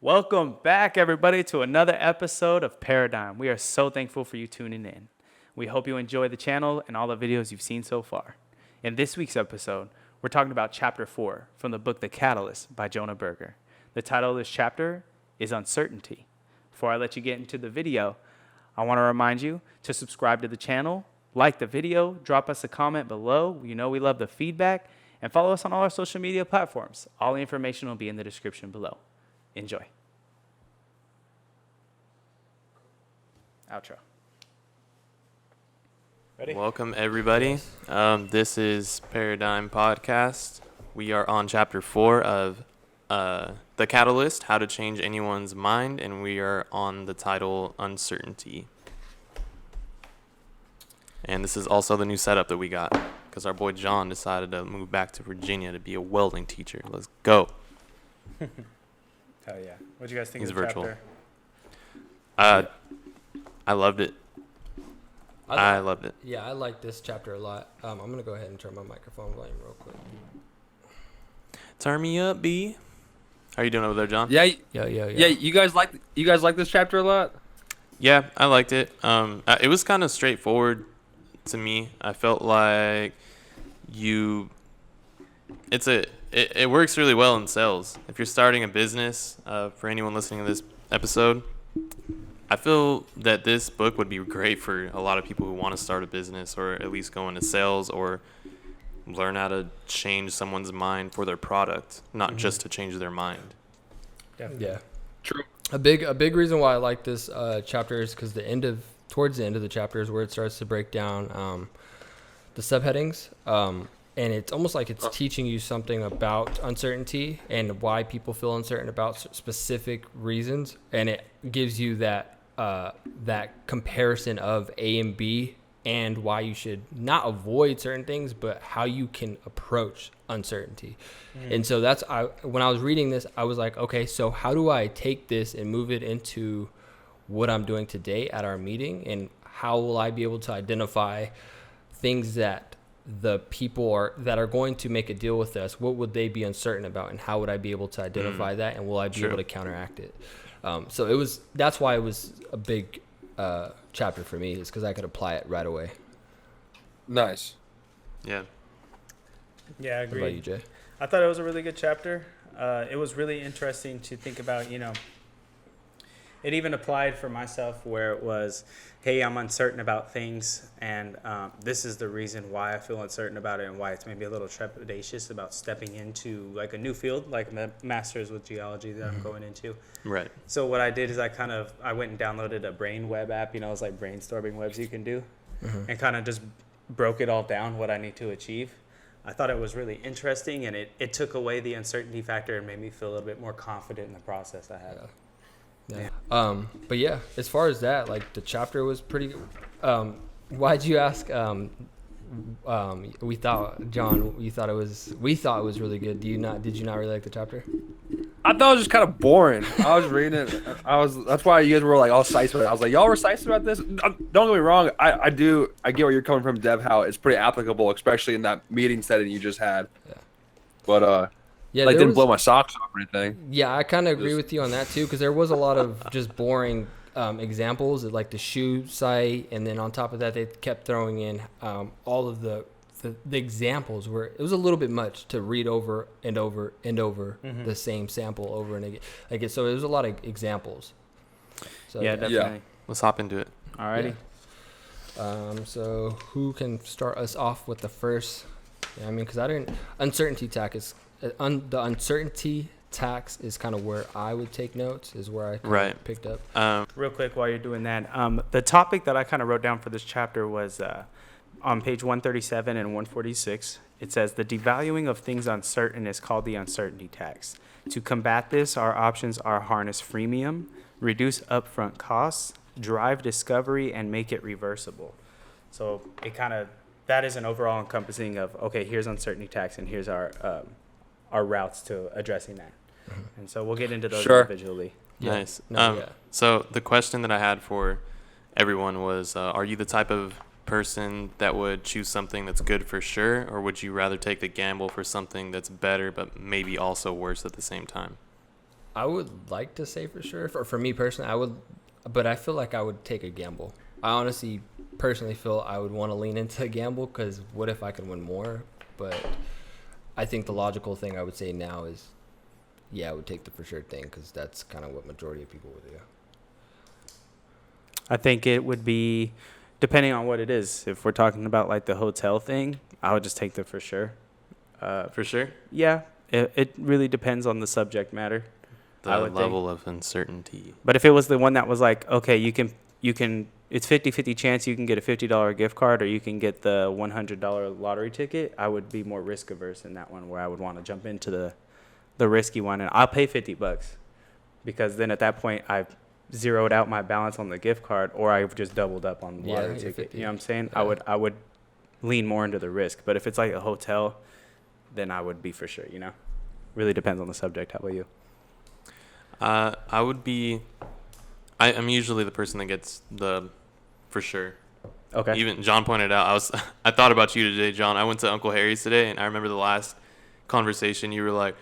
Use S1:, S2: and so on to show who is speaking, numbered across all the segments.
S1: Welcome back, everybody, to another episode of Paradigm. We are so thankful for you tuning in. We hope you enjoy the channel and all the videos you've seen so far. In this week's episode, we're talking about Chapter 4 from the book The Catalyst by Jonah Berger. The title of this chapter is Uncertainty. Before I let you get into the video, I want to remind you to subscribe to the channel, like the video, drop us a comment below. You know we love the feedback, and follow us on all our social media platforms. All the information will be in the description below. Enjoy. Outro. Ready?
S2: Welcome, everybody. This is Paradigm Podcast. We are on Chapter 4 of The Catalyst, How to Change Anyone's Mind, and we are on the title Uncertainty. And this is also the new setup that we got, because our boy John decided to move back to Virginia to be a welding teacher. Let's go.
S1: Oh yeah. What do you guys think
S2: He's
S1: of the
S2: virtual.
S1: chapter?
S2: I loved it. I loved it.
S3: Yeah, I like this chapter a lot. I'm gonna go ahead and turn my microphone volume real quick.
S2: Turn me up, B. How are you doing over there, John?
S4: Yeah,
S3: Yeah.
S4: You guys like this chapter a lot?
S2: Yeah, I liked it. It was kind of straightforward to me. I felt like it works really well in sales. If you're starting a business, for anyone listening to this episode, I feel that this book would be great for a lot of people who want to start a business or at least go into sales or learn how to change someone's mind for their product, not just to change their mind.
S1: Definitely.
S3: Yeah.
S4: True.
S3: A big reason why I like this chapter is because towards the end of the chapter is where it starts to break down the subheadings. And it's almost like it's teaching you something about uncertainty and why people feel uncertain about specific reasons. And it gives you that comparison of A and B and why you should not avoid certain things, but how you can approach uncertainty. And so when I was reading this, I was like, okay, so how do I take this and move it into what I'm doing today at our meeting? And how will I be able to identify things that the people that are going to make a deal with us, what would they be uncertain about, and how would I be able to identify that, and will I be able to counteract it? So that's why it was a big chapter for me, is because I could apply it right away.
S4: Nice.
S2: Yeah.
S1: Yeah, I
S3: What
S1: agree.
S3: about you, Jay?
S1: I thought it was a really good chapter. It was really interesting to think about, it even applied for myself where it was, hey, I'm uncertain about things, and this is the reason why I feel uncertain about it and why it's maybe a little trepidatious about stepping into like a new field, like master's with geology that I'm going into.
S2: Right.
S1: So what I did is I went and downloaded a brain web app, it's like brainstorming webs you can do, and kind of just broke it all down what I need to achieve. I thought it was really interesting, and it took away the uncertainty factor and made me feel a little bit more confident in the process I had.
S3: Yeah. But yeah, as far as that, like the chapter was pretty. Why'd you ask? We thought it was really good. Did you not really like the chapter?
S4: I thought it was just kind of boring. I was reading it. That's why you guys were like all psyched about it. I was like, y'all were psyched about this? Don't get me wrong. I get where you're coming from, Dev, how it's pretty applicable, especially in that meeting setting you just had.
S3: Yeah.
S4: But
S3: Yeah,
S4: didn't blow my socks off or anything.
S3: Yeah, I kind of agree with you on that too, because there was a lot of just boring examples, like the shoe site, and then on top of that, they kept throwing in all of the examples where it was a little bit much to read over and over and over the same sample over and again. So it was a lot of examples. So,
S1: Yeah, definitely.
S4: Yeah.
S2: Let's hop into it.
S1: Alrighty.
S3: So who can start us off with the first? Yeah, I mean, because uncertainty tax is kind of where I would take notes, is where I kind of picked up.
S1: Real quick while you're doing that, the topic that I kind of wrote down for this chapter was on page 137 and 146. It says, the devaluing of things uncertain is called the uncertainty tax. To combat this, our options are harness freemium, reduce upfront costs, drive discovery, and make it reversible. So that is an overall encompassing of, okay, here's uncertainty tax, and here's our routes to addressing that. And so we'll get into those individually.
S3: Yeah.
S2: Nice.
S3: Yeah.
S2: So the question that I had for everyone was, are you the type of person that would choose something that's good for sure, or would you rather take the gamble for something that's better but maybe also worse at the same time?
S3: I would like to say for sure. For me personally, I would, but I feel like I would take a gamble. I honestly, personally feel I would want to lean into a gamble because what if I could win more? But I think the logical thing I would say now is, yeah, I would take the for sure thing because that's kind of what majority of people would do.
S1: I think it would be, depending on what it is. If we're talking about like the hotel thing, I would just take the for sure.
S2: For sure.
S1: Yeah, it really depends on the subject matter.
S2: The level of uncertainty.
S1: But if it was the one that was like, okay, you can, it's 50-50 chance you can get a $50 gift card or you can get the $100 lottery ticket, I would be more risk averse in that one where I would want to jump into the risky one. And I'll pay $50 because then at that point I've zeroed out my balance on the gift card or I've just doubled up on the lottery ticket.
S3: 50.
S1: You know what I'm saying?
S3: Yeah.
S1: I would lean more into the risk. But if it's like a hotel, then I would be for sure, you know? Really depends on the subject. How about you?
S2: I would be. I'm usually the person that gets the for sure.
S1: Okay.
S2: Even John pointed out, I thought about you today, John. I went to Uncle Harry's today, and I remember the last conversation. You were like,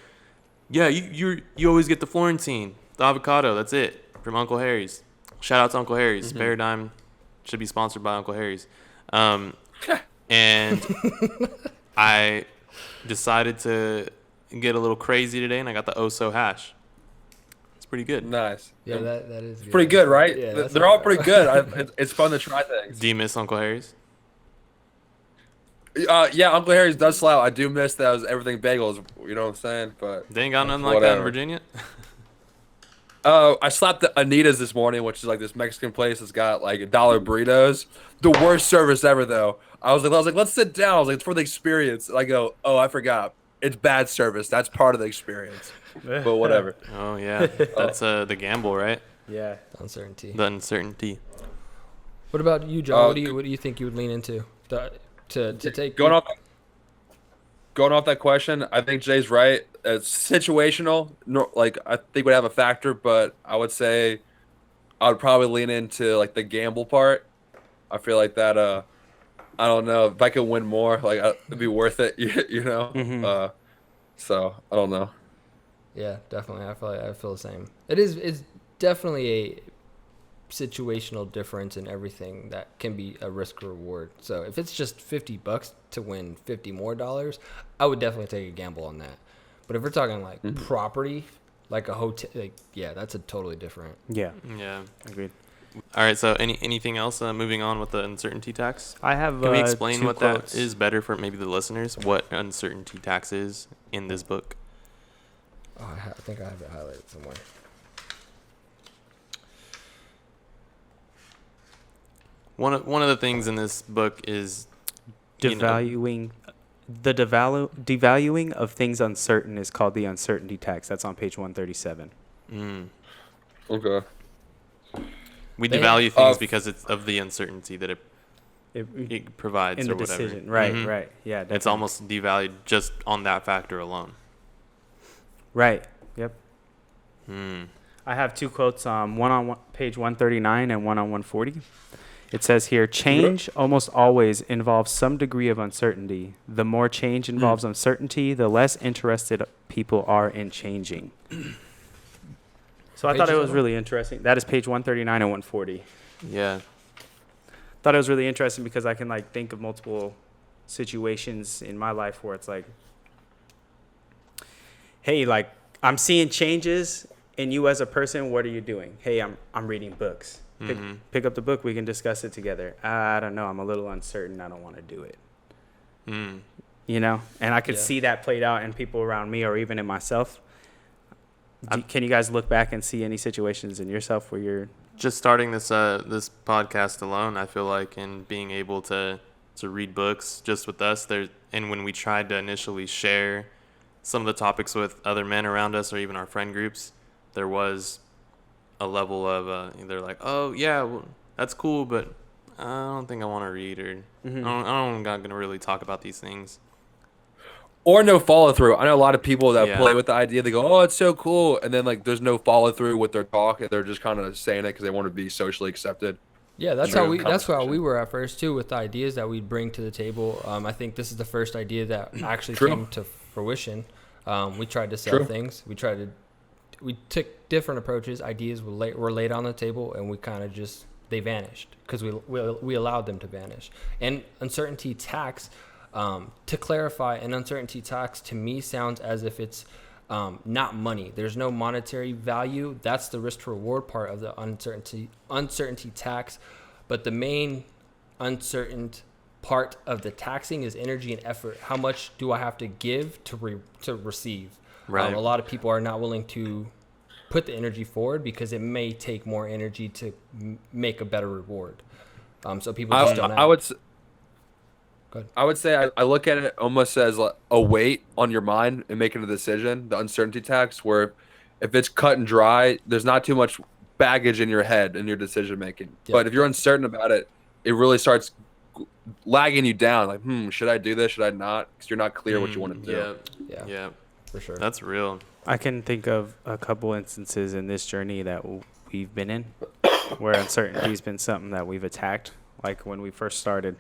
S2: "Yeah, you always get the Florentine, the avocado. That's it from Uncle Harry's." Shout out to Uncle Harry's.
S3: Mm-hmm.
S2: Paradigm should be sponsored by Uncle Harry's. And I decided to get a little crazy today, and I got the Oso hash. It's pretty good.
S4: Nice.
S3: Yeah, that is good.
S4: Pretty good, right?
S3: Yeah, that's
S4: They're all pretty good. It's fun to try things.
S2: Do you miss Uncle Harry's?
S4: Yeah, Uncle Harry's does slow. I do miss those everything bagels. You know what I'm saying? But
S2: They ain't got nothing like that in
S4: whatever.
S2: Virginia.
S4: I slapped the Anita's this morning, which is like this Mexican place that's got like $1 burritos. The worst service ever, though. I was like, let's sit down. I was like, it's for the experience. And I go, oh, I forgot. It's bad service. That's part of the experience. But whatever.
S2: Oh yeah, that's the gamble, right?
S1: Yeah.
S3: Uncertainty.
S2: The uncertainty.
S3: What about you, John? What do you think you would lean into to take?
S4: Going off that question, I think Jay's right. It's situational. Like I think would have a factor, but I would say I would probably lean into like the gamble part. I feel like that. I don't know if I could win more. Like it'd be worth it. You know.
S1: Mhm.
S4: So I don't know.
S3: Yeah, definitely. I feel the same. It's definitely a situational difference in everything that can be a risk reward. So if it's just $50 to win $50 more, I would definitely take a gamble on that. But if we're talking like property, like a hotel, like, yeah, that's a totally different.
S1: Yeah.
S2: Yeah.
S1: Agreed.
S2: All right. So anything else? Moving on with the uncertainty tax.
S1: I have.
S2: Can we explain
S1: two
S2: what
S1: quotes.
S2: that is better for maybe the listeners? What uncertainty tax is in this book?
S3: Oh, I think I have it highlighted somewhere.
S2: One of the things in this book is
S1: Devaluing devaluing of things uncertain is called the uncertainty tax. That's on page 137.
S4: Okay.
S2: We
S3: They-
S2: devalue things because it's of the uncertainty that it provides
S1: In
S2: or
S1: the
S2: whatever.
S1: decision. Right,
S2: Mhm.
S1: right. Yeah, definitely.
S2: It's almost devalued just on that factor alone.
S1: Right. Yep.
S2: Hmm.
S1: I have two quotes, one on page 139 and one on 140. It says here, change almost always involves some degree of uncertainty. The more change involves uncertainty, the less interested people are in changing. So I
S3: Page
S1: thought it
S3: is
S1: was
S3: that
S1: really interesting. That is page 139 and 140.
S2: Yeah.
S1: Thought it was really interesting because I can like think of multiple situations in my life where it's like, hey, like I'm seeing changes in you as a person. What are you doing? Hey, I'm reading books. Pick up the book. We can discuss it together. I don't know. I'm a little uncertain. I don't want to do it.
S2: Mm.
S1: You know, and I could
S3: Yeah.
S1: see that played out in people around me or even in myself. Can you guys look back and see any situations in yourself where you're
S2: Just starting this this podcast alone, I feel like, and being able to read books just with us there, and when we tried to initially share some of the topics with other men around us or even our friend groups, there was a level of they're like, oh yeah, well, that's cool, but I don't think I want to read, or I'm not gonna really talk about these things.
S4: Or no follow through. I know a lot of people that
S2: Yeah.
S4: play with the idea. They go, "Oh, it's so cool," and then like there's no follow through with their talk, and they're just kind of saying it because they want to be socially accepted.
S3: Yeah, that's
S4: True.
S3: how we
S4: Conversation.
S3: were at first too, with the ideas that we'd bring to the table. I think this is the first idea that actually
S4: True.
S3: came to fruition. We tried to sell
S4: True.
S3: things. We tried to we took different approaches. Ideas were laid on the table, and we kind of just they vanished because we allowed them to vanish. And uncertainty tax, to clarify, an uncertainty tax to me sounds as if it's not money. There's no monetary value. That's the risk to reward part of the uncertainty tax. But the main uncertain part of the taxing is energy and effort. How much do I have to give to receive?
S2: Right.
S3: A lot of people are not willing to put the energy forward because it may take more energy to make a better reward. So people just don't.
S4: I would say I look at it almost as like a weight on your mind and making a decision. The uncertainty tax, where if it's cut and dry, there's not too much baggage in your head in your decision making.
S3: Yep.
S4: But if you're uncertain about it, it really starts lagging you down. Like, should I do this? Should I not? Because you're not clear what you want to do.
S2: Yeah,
S3: for sure.
S2: that's real.
S1: I can think of a couple instances in this journey that we've been in where uncertainty has been something that we've attacked. Like when we first started,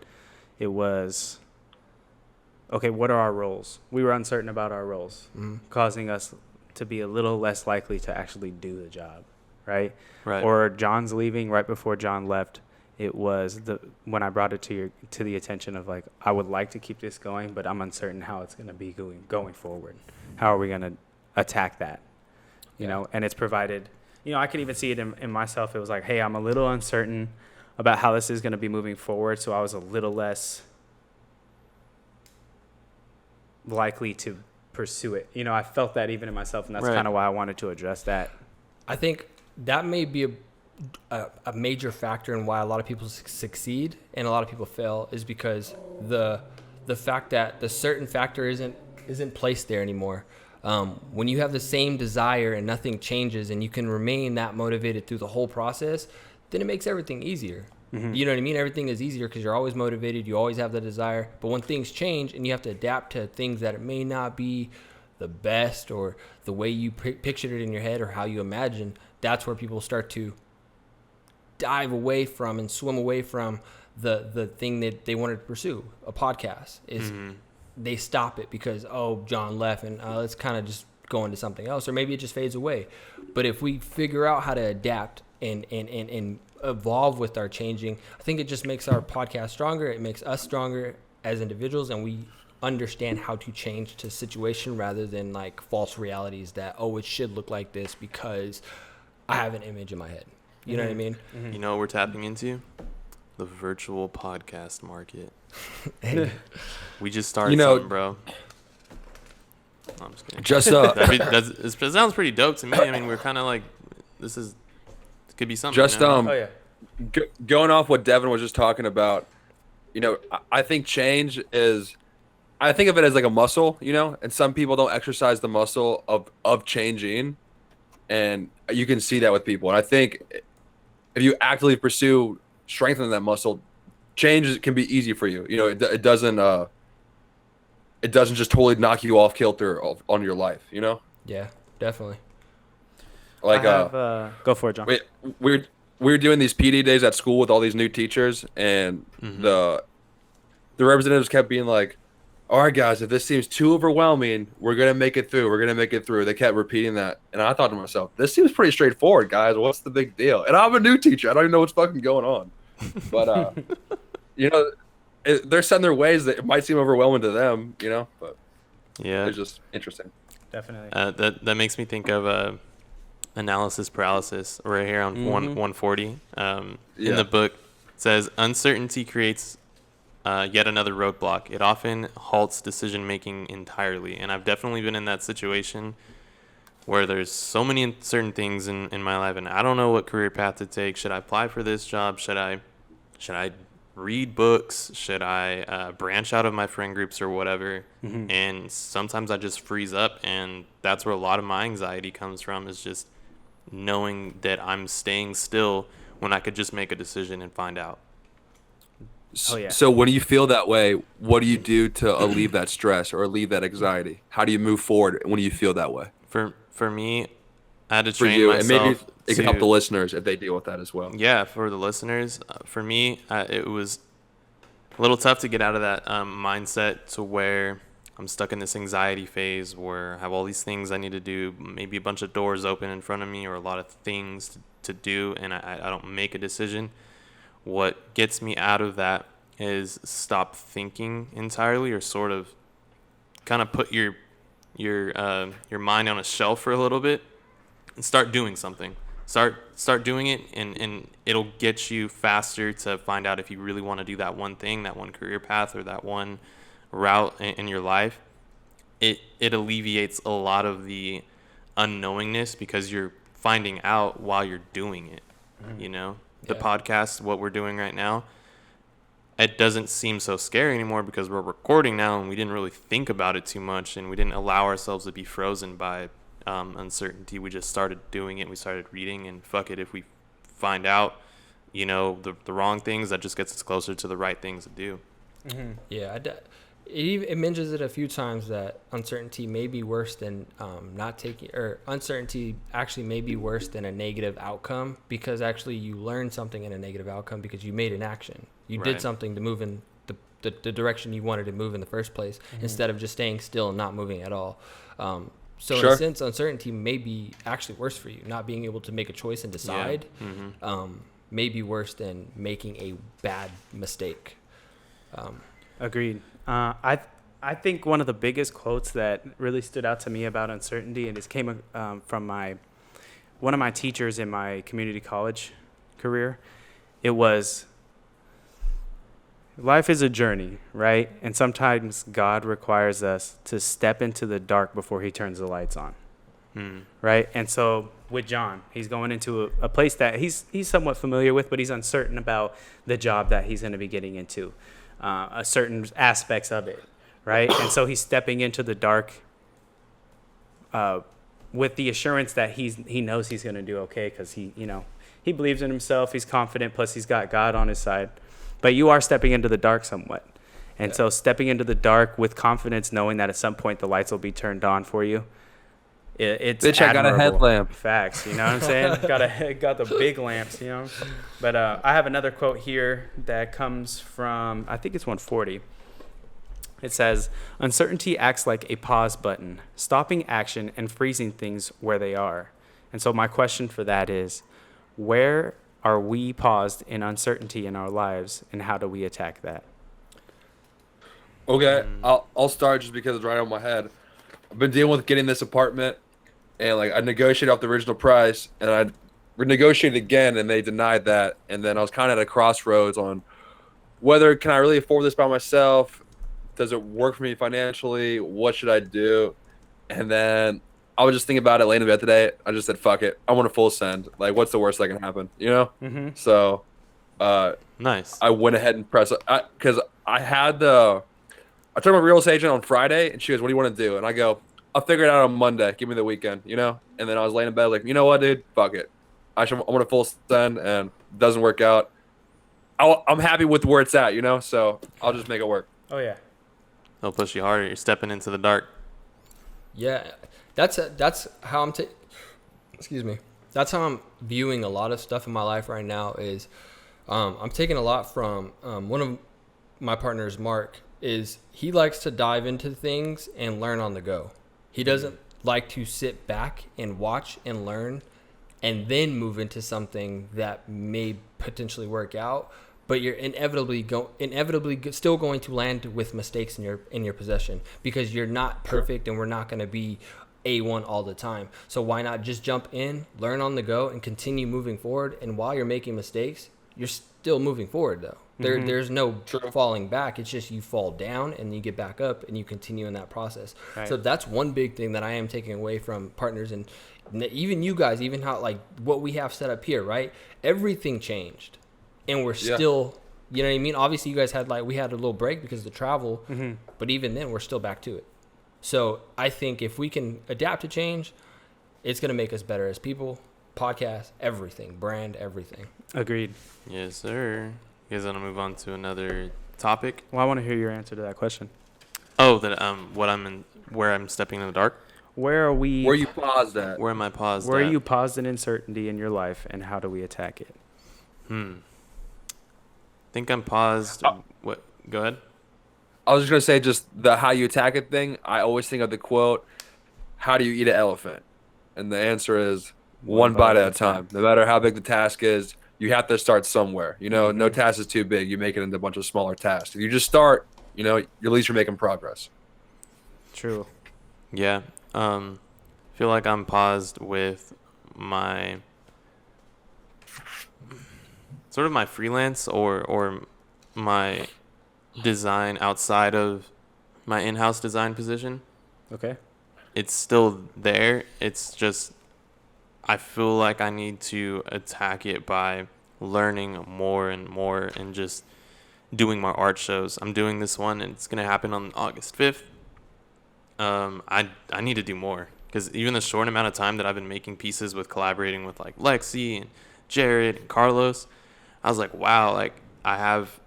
S1: it was, okay, what are our roles? We were uncertain about our roles, causing us to be a little less likely to actually do the job, right?
S2: Right.
S1: Or John's leaving. Right before John left, it was when I brought it to the attention of like, I would like to keep this going, but I'm uncertain how it's going to be going forward. How are we going to attack that? You know, and it's provided, I can even see it in myself. It was like, hey, I'm a little uncertain about how this is going to be moving forward. So I was a little less likely to pursue it. I felt that even in myself, and that's kind of why I wanted to address that.
S3: I think that may be a major factor in why a lot of people succeed and a lot of people fail, is because the fact that the certain factor isn't placed there anymore. When you have the same desire and nothing changes and you can remain that motivated through the whole process, then it makes everything easier. You know what I mean? Everything is easier because you're always motivated. You always have the desire. But when things change and you have to adapt to things that it may not be the best or the way you pictured it in your head or how you imagine, that's where people start to dive away from and swim away from the thing that they wanted to pursue. A podcast is they stop it because, John left and let's kind of just go into something else, or maybe it just fades away. But if we figure out how to adapt and evolve with our changing, I think it just makes our podcast stronger. It makes us stronger as individuals, and we understand how to change to situation rather than like false realities that, it should look like this because I have an image in my head. You know what I mean?
S2: You know what we're tapping into? The virtual podcast market.
S3: Hey.
S2: We just started something, bro. No, I'm just kidding. It sounds pretty dope to me. I mean, we're kind of like, this could be something.
S4: Going off what Devin was just talking about, I think change I think of it as like a muscle, and some people don't exercise the muscle of changing, and you can see that with people. And I think if you actively pursue strengthening that muscle, change can be easy for you. It doesn't just totally knock you off kilter on your life.
S3: Yeah, definitely.
S4: Like
S1: go for it, John.
S4: We were doing these PD days at school with all these new teachers, and the representatives kept being like, all right, guys, if this seems too overwhelming, we're going to make it through. We're going to make it through. They kept repeating that. And I thought to myself, this seems pretty straightforward, guys. What's the big deal? And I'm a new teacher. I don't even know what's fucking going on. But, they're setting their ways that it might seem overwhelming to them, but it's just interesting.
S1: Definitely.
S2: That makes me think of analysis paralysis right here on 140. In the book, it says, uncertainty creates yet another roadblock. It often halts decision making entirely. And I've definitely been in that situation where there's so many uncertain things in my life, and I don't know what career path to take. Should I apply for this job? Should I read books? Should I branch out of my friend groups or whatever? And sometimes I just freeze up, and that's where a lot of my anxiety comes from, is just knowing that I'm staying still when I could just make a decision and find out.
S4: So when you feel that way, what do you do to alleviate that stress or alleviate that anxiety? How do you move forward when you feel that way?
S2: For me, I had to train myself.
S4: And maybe it can help the listeners if they deal with that as well.
S2: Yeah, for the listeners, for me, it was a little tough to get out of that mindset to where I'm stuck in this anxiety phase where I have all these things I need to do, maybe a bunch of doors open in front of me or a lot of things to do, and I don't make a decision. What gets me out of that is stop thinking entirely, or sort of kind of put your mind on a shelf for a little bit and start doing something. Start doing it, and it'll get you faster to find out if you really want to do that one thing, that one career path, or that one route in your life. It alleviates a lot of the unknowingness because you're finding out while you're doing it. You know, the podcast, what we're doing right now, it doesn't seem so scary anymore because we're recording now, and we didn't really think about it too much, and we didn't allow ourselves to be frozen by uncertainty. We just started doing it. We started reading, and fuck it, if we find out, you know, the wrong things, that just gets us closer to the right things to do.
S3: Yeah, it mentions it a few times that uncertainty may be worse than not taking, or uncertainty actually may be worse than a negative outcome, because actually you learned something in a negative outcome because you made an action. You did something to move in the direction you wanted to move in the first place, instead of just staying still and not moving at all. So in a sense, uncertainty may be actually worse for you. Not being able to make a choice and decide may be worse than making a bad mistake.
S1: Agreed. I think one of the biggest quotes that really stood out to me about uncertainty, and this came from one of my teachers in my community college career. It was, life is a journey, right? And sometimes God requires us to step into the dark before he turns the lights on, right? And so with John, he's going into a place that he's somewhat familiar with, but he's uncertain about the job that he's going to be getting into, certain aspects of it, right? And so he's stepping into the dark with the assurance that he knows he's going to do okay, because he believes in himself, he's confident, plus he's got God on his side. But you are stepping into the dark somewhat. And so stepping into the dark with confidence, knowing that at some point the lights will be turned on for you, it's
S4: Bitch, I got a headlamp.
S1: Facts, you know what I'm saying? got the big lamps, you know? But I have another quote here that comes from, I think it's 140. It says, "Uncertainty acts like a pause button, stopping action and freezing things where they are." And so my question for that is, where are we paused in uncertainty in our lives, and how do we attack that?
S4: Okay, I'll start just because it's right on my head. I've been dealing with getting this apartment, and like I negotiated off the original price, and I renegotiated again, and they denied that. And then I was kind of at a crossroads on whether can I really afford this by myself? Does it work for me financially? What should I do? And then I was just thinking about it late in bed today. I just said, fuck it. I want a full send. Like, what's the worst that can happen? You know? So,
S2: Nice.
S4: I went ahead and pressed because I talked to my real estate agent on Friday, and she goes, "What do you want to do?" And I go, "I'll figure it out on Monday. Give me the weekend, you know?" And then I was laying in bed like, you know what, dude? Fuck it. I want a full send, and it doesn't work out. I'm happy with where it's at, you know? So I'll just make it work.
S1: Oh, yeah.
S2: They'll push you harder. You're stepping into the dark.
S3: Yeah, that's how I'm excuse me. That's how I'm viewing a lot of stuff in my life right now. Is I'm taking a lot from one of my partners, Mark. Is he likes to dive into things and learn on the go. He doesn't like to sit back and watch and learn and then move into something that may potentially work out, but you're inevitably still going to land with mistakes in your possession, because you're not perfect and we're not going to be A1 all the time. So why not just jump in, learn on the go, and continue moving forward? And while you're making mistakes, you're still moving forward though. There's no falling back. It's just you fall down and you get back up and you continue in that process. Right. So that's one big thing that I am taking away from partners, and even you guys, even how like what we have set up here, right? Everything changed, and we're still, you know what I mean? Obviously you guys we had a little break because of the travel, but even then we're still back to it. So I think if we can adapt to change, it's going to make us better as people, podcast, everything, brand, everything.
S1: Agreed.
S2: Yes, sir. You guys want to move on to another topic?
S1: Well, I want to hear your answer to that question.
S2: Oh, that where I'm stepping in the dark.
S1: Where are
S4: you paused at?
S2: Where am I paused?
S1: Where are you paused in uncertainty in your life, and how do we attack it?
S2: Think I'm paused. What? Go ahead.
S4: I was just gonna say just the how you attack it thing. I always think of the quote, "How do you eat an elephant?" And the answer is one bite at a time. No matter how big the task is, you have to start somewhere. You know, no task is too big. You make it into a bunch of smaller tasks. If you just start, you know, at least you're making progress.
S1: True.
S2: Yeah. Feel like I'm paused with my sort of my freelance or my design outside of my in-house design position.
S1: Okay.
S2: It's still there. It's just I feel like I need to attack it by learning more and more and just doing more art shows. I'm doing this one and it's going to happen on August 5th. I need to do more because even the short amount of time that I've been making pieces with collaborating with like Lexi and Jared and Carlos, I was like, wow, like I have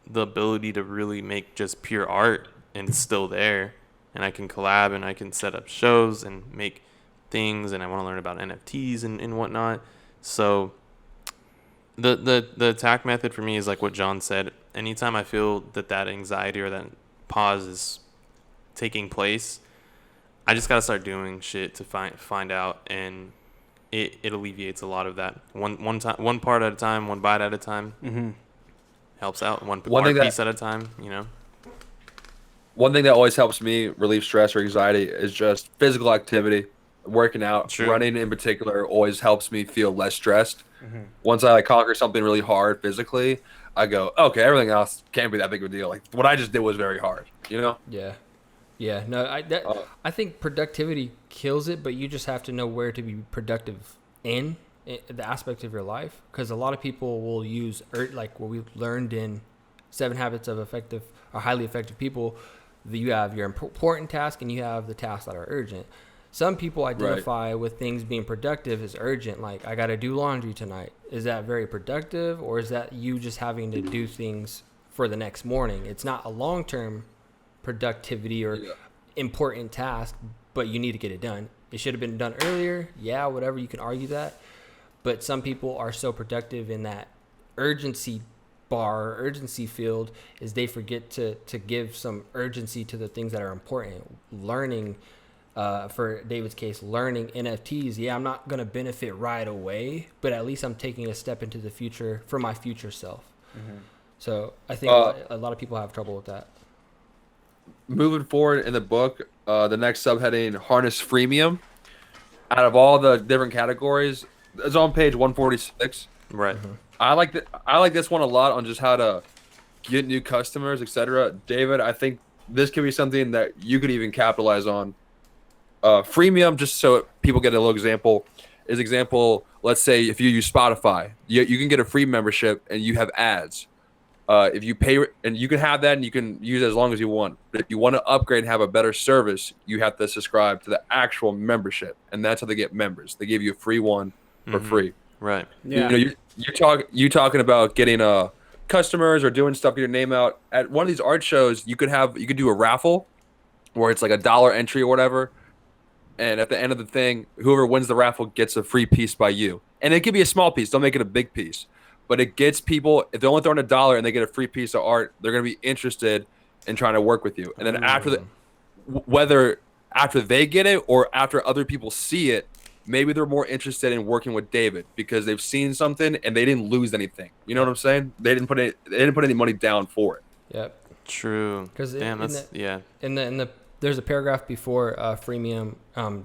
S2: the ability to really make just pure art and it's still there. And I can collab and I can set up shows and make things, and I want to learn about NFTs and whatnot. So the attack method for me is like what John said. Anytime I feel that anxiety or that pause is taking place, I just gotta start doing shit to find out, and it alleviates a lot of that. One part at a time, one bite at a time.
S1: Mm-hmm.
S2: Helps out. One
S4: thing
S2: piece at a time. You know.
S4: One thing that always helps me relieve stress or anxiety is just physical activity. Working out,
S2: True.
S4: Running in particular always helps me feel less stressed.
S1: Mm-hmm.
S4: Once I like conquer something really hard physically, I go, okay, everything else can't be that big of a deal. Like what I just did was very hard, you know?
S3: Yeah. No, I think productivity kills it, but you just have to know where to be productive in the aspect of your life. Because a lot of people will use like what we learned in 7 Habits of Effective or Highly Effective People. You have your important task and you have the tasks that are urgent. Some people identify with things being productive as urgent, like I got to do laundry tonight. Is that very productive, or is that you just having to do things for the next morning? It's not a long-term productivity or important task, but you need to get it done. It should have been done earlier. Yeah, whatever, you can argue that. But some people are so productive in that urgency bar, urgency field, is they forget to give some urgency to the things that are important. Learning, for David's case, learning NFTs. Yeah, I'm not going to benefit right away, but at least I'm taking a step into the future for my future self. Mm-hmm. So I think a lot of people have trouble with that.
S4: Moving forward in the book, the next subheading, Harness Freemium. Out of all the different categories, it's on page 146.
S2: Right.
S3: Mm-hmm.
S4: I like this one a lot on just how to get new customers, etc. David, I think this could be something that you could even capitalize on. Freemium, just so people get a little example, let's say if you use Spotify, you can get a free membership and you have ads. If you pay, and you can have that and you can use it as long as you want. But if you want to upgrade and have a better service, you have to subscribe to the actual membership. And that's how they get members. They give you a free one for free.
S2: Right.
S1: Yeah.
S4: You know, you talking about getting customers or doing stuff with your name out at one of these art shows. You could do a raffle where it's like $1 entry or whatever, and at the end of the thing, whoever wins the raffle gets a free piece by you. And it could be a small piece. Don't make it a big piece, but it gets people. If they're only throwing $1 and they get a free piece of art, they're gonna be interested in trying to work with you. And then whether after they get it or after other people see it, maybe they're more interested in working with David because they've seen something and they didn't lose anything. You know what I'm saying? They didn't put any money down for it.
S3: Yep.
S2: True.
S3: Because
S2: In
S3: the there's a paragraph before freemium.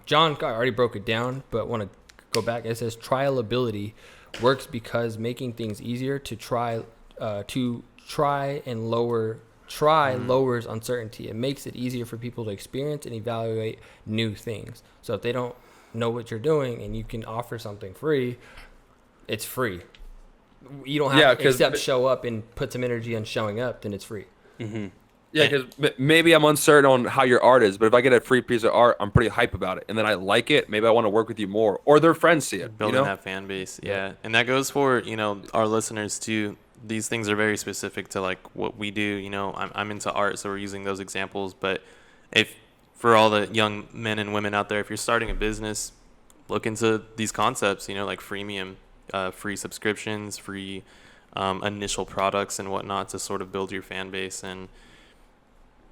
S3: John already broke it down, but want to go back. It says trialability works because making things easier to try lowers uncertainty. It makes it easier for people to experience and evaluate new things. So if they don't know what you're doing and you can offer something free, it's free. You don't have to except show up and put some energy on showing up, then it's free.
S1: Mm-hmm.
S4: Yeah, because maybe I'm uncertain on how your art is, but if I get a free piece of art, I'm pretty hype about it, and then I like it. Maybe I want to work with you more, or their friends see it.
S2: Building that fan base, yeah, and that goes for our listeners too. These things are very specific to like what we do. I'm into art, so we're using those examples. But if for all the young men and women out there, if you're starting a business, look into these concepts. Like freemium, free subscriptions, free initial products and whatnot to sort of build your fan base and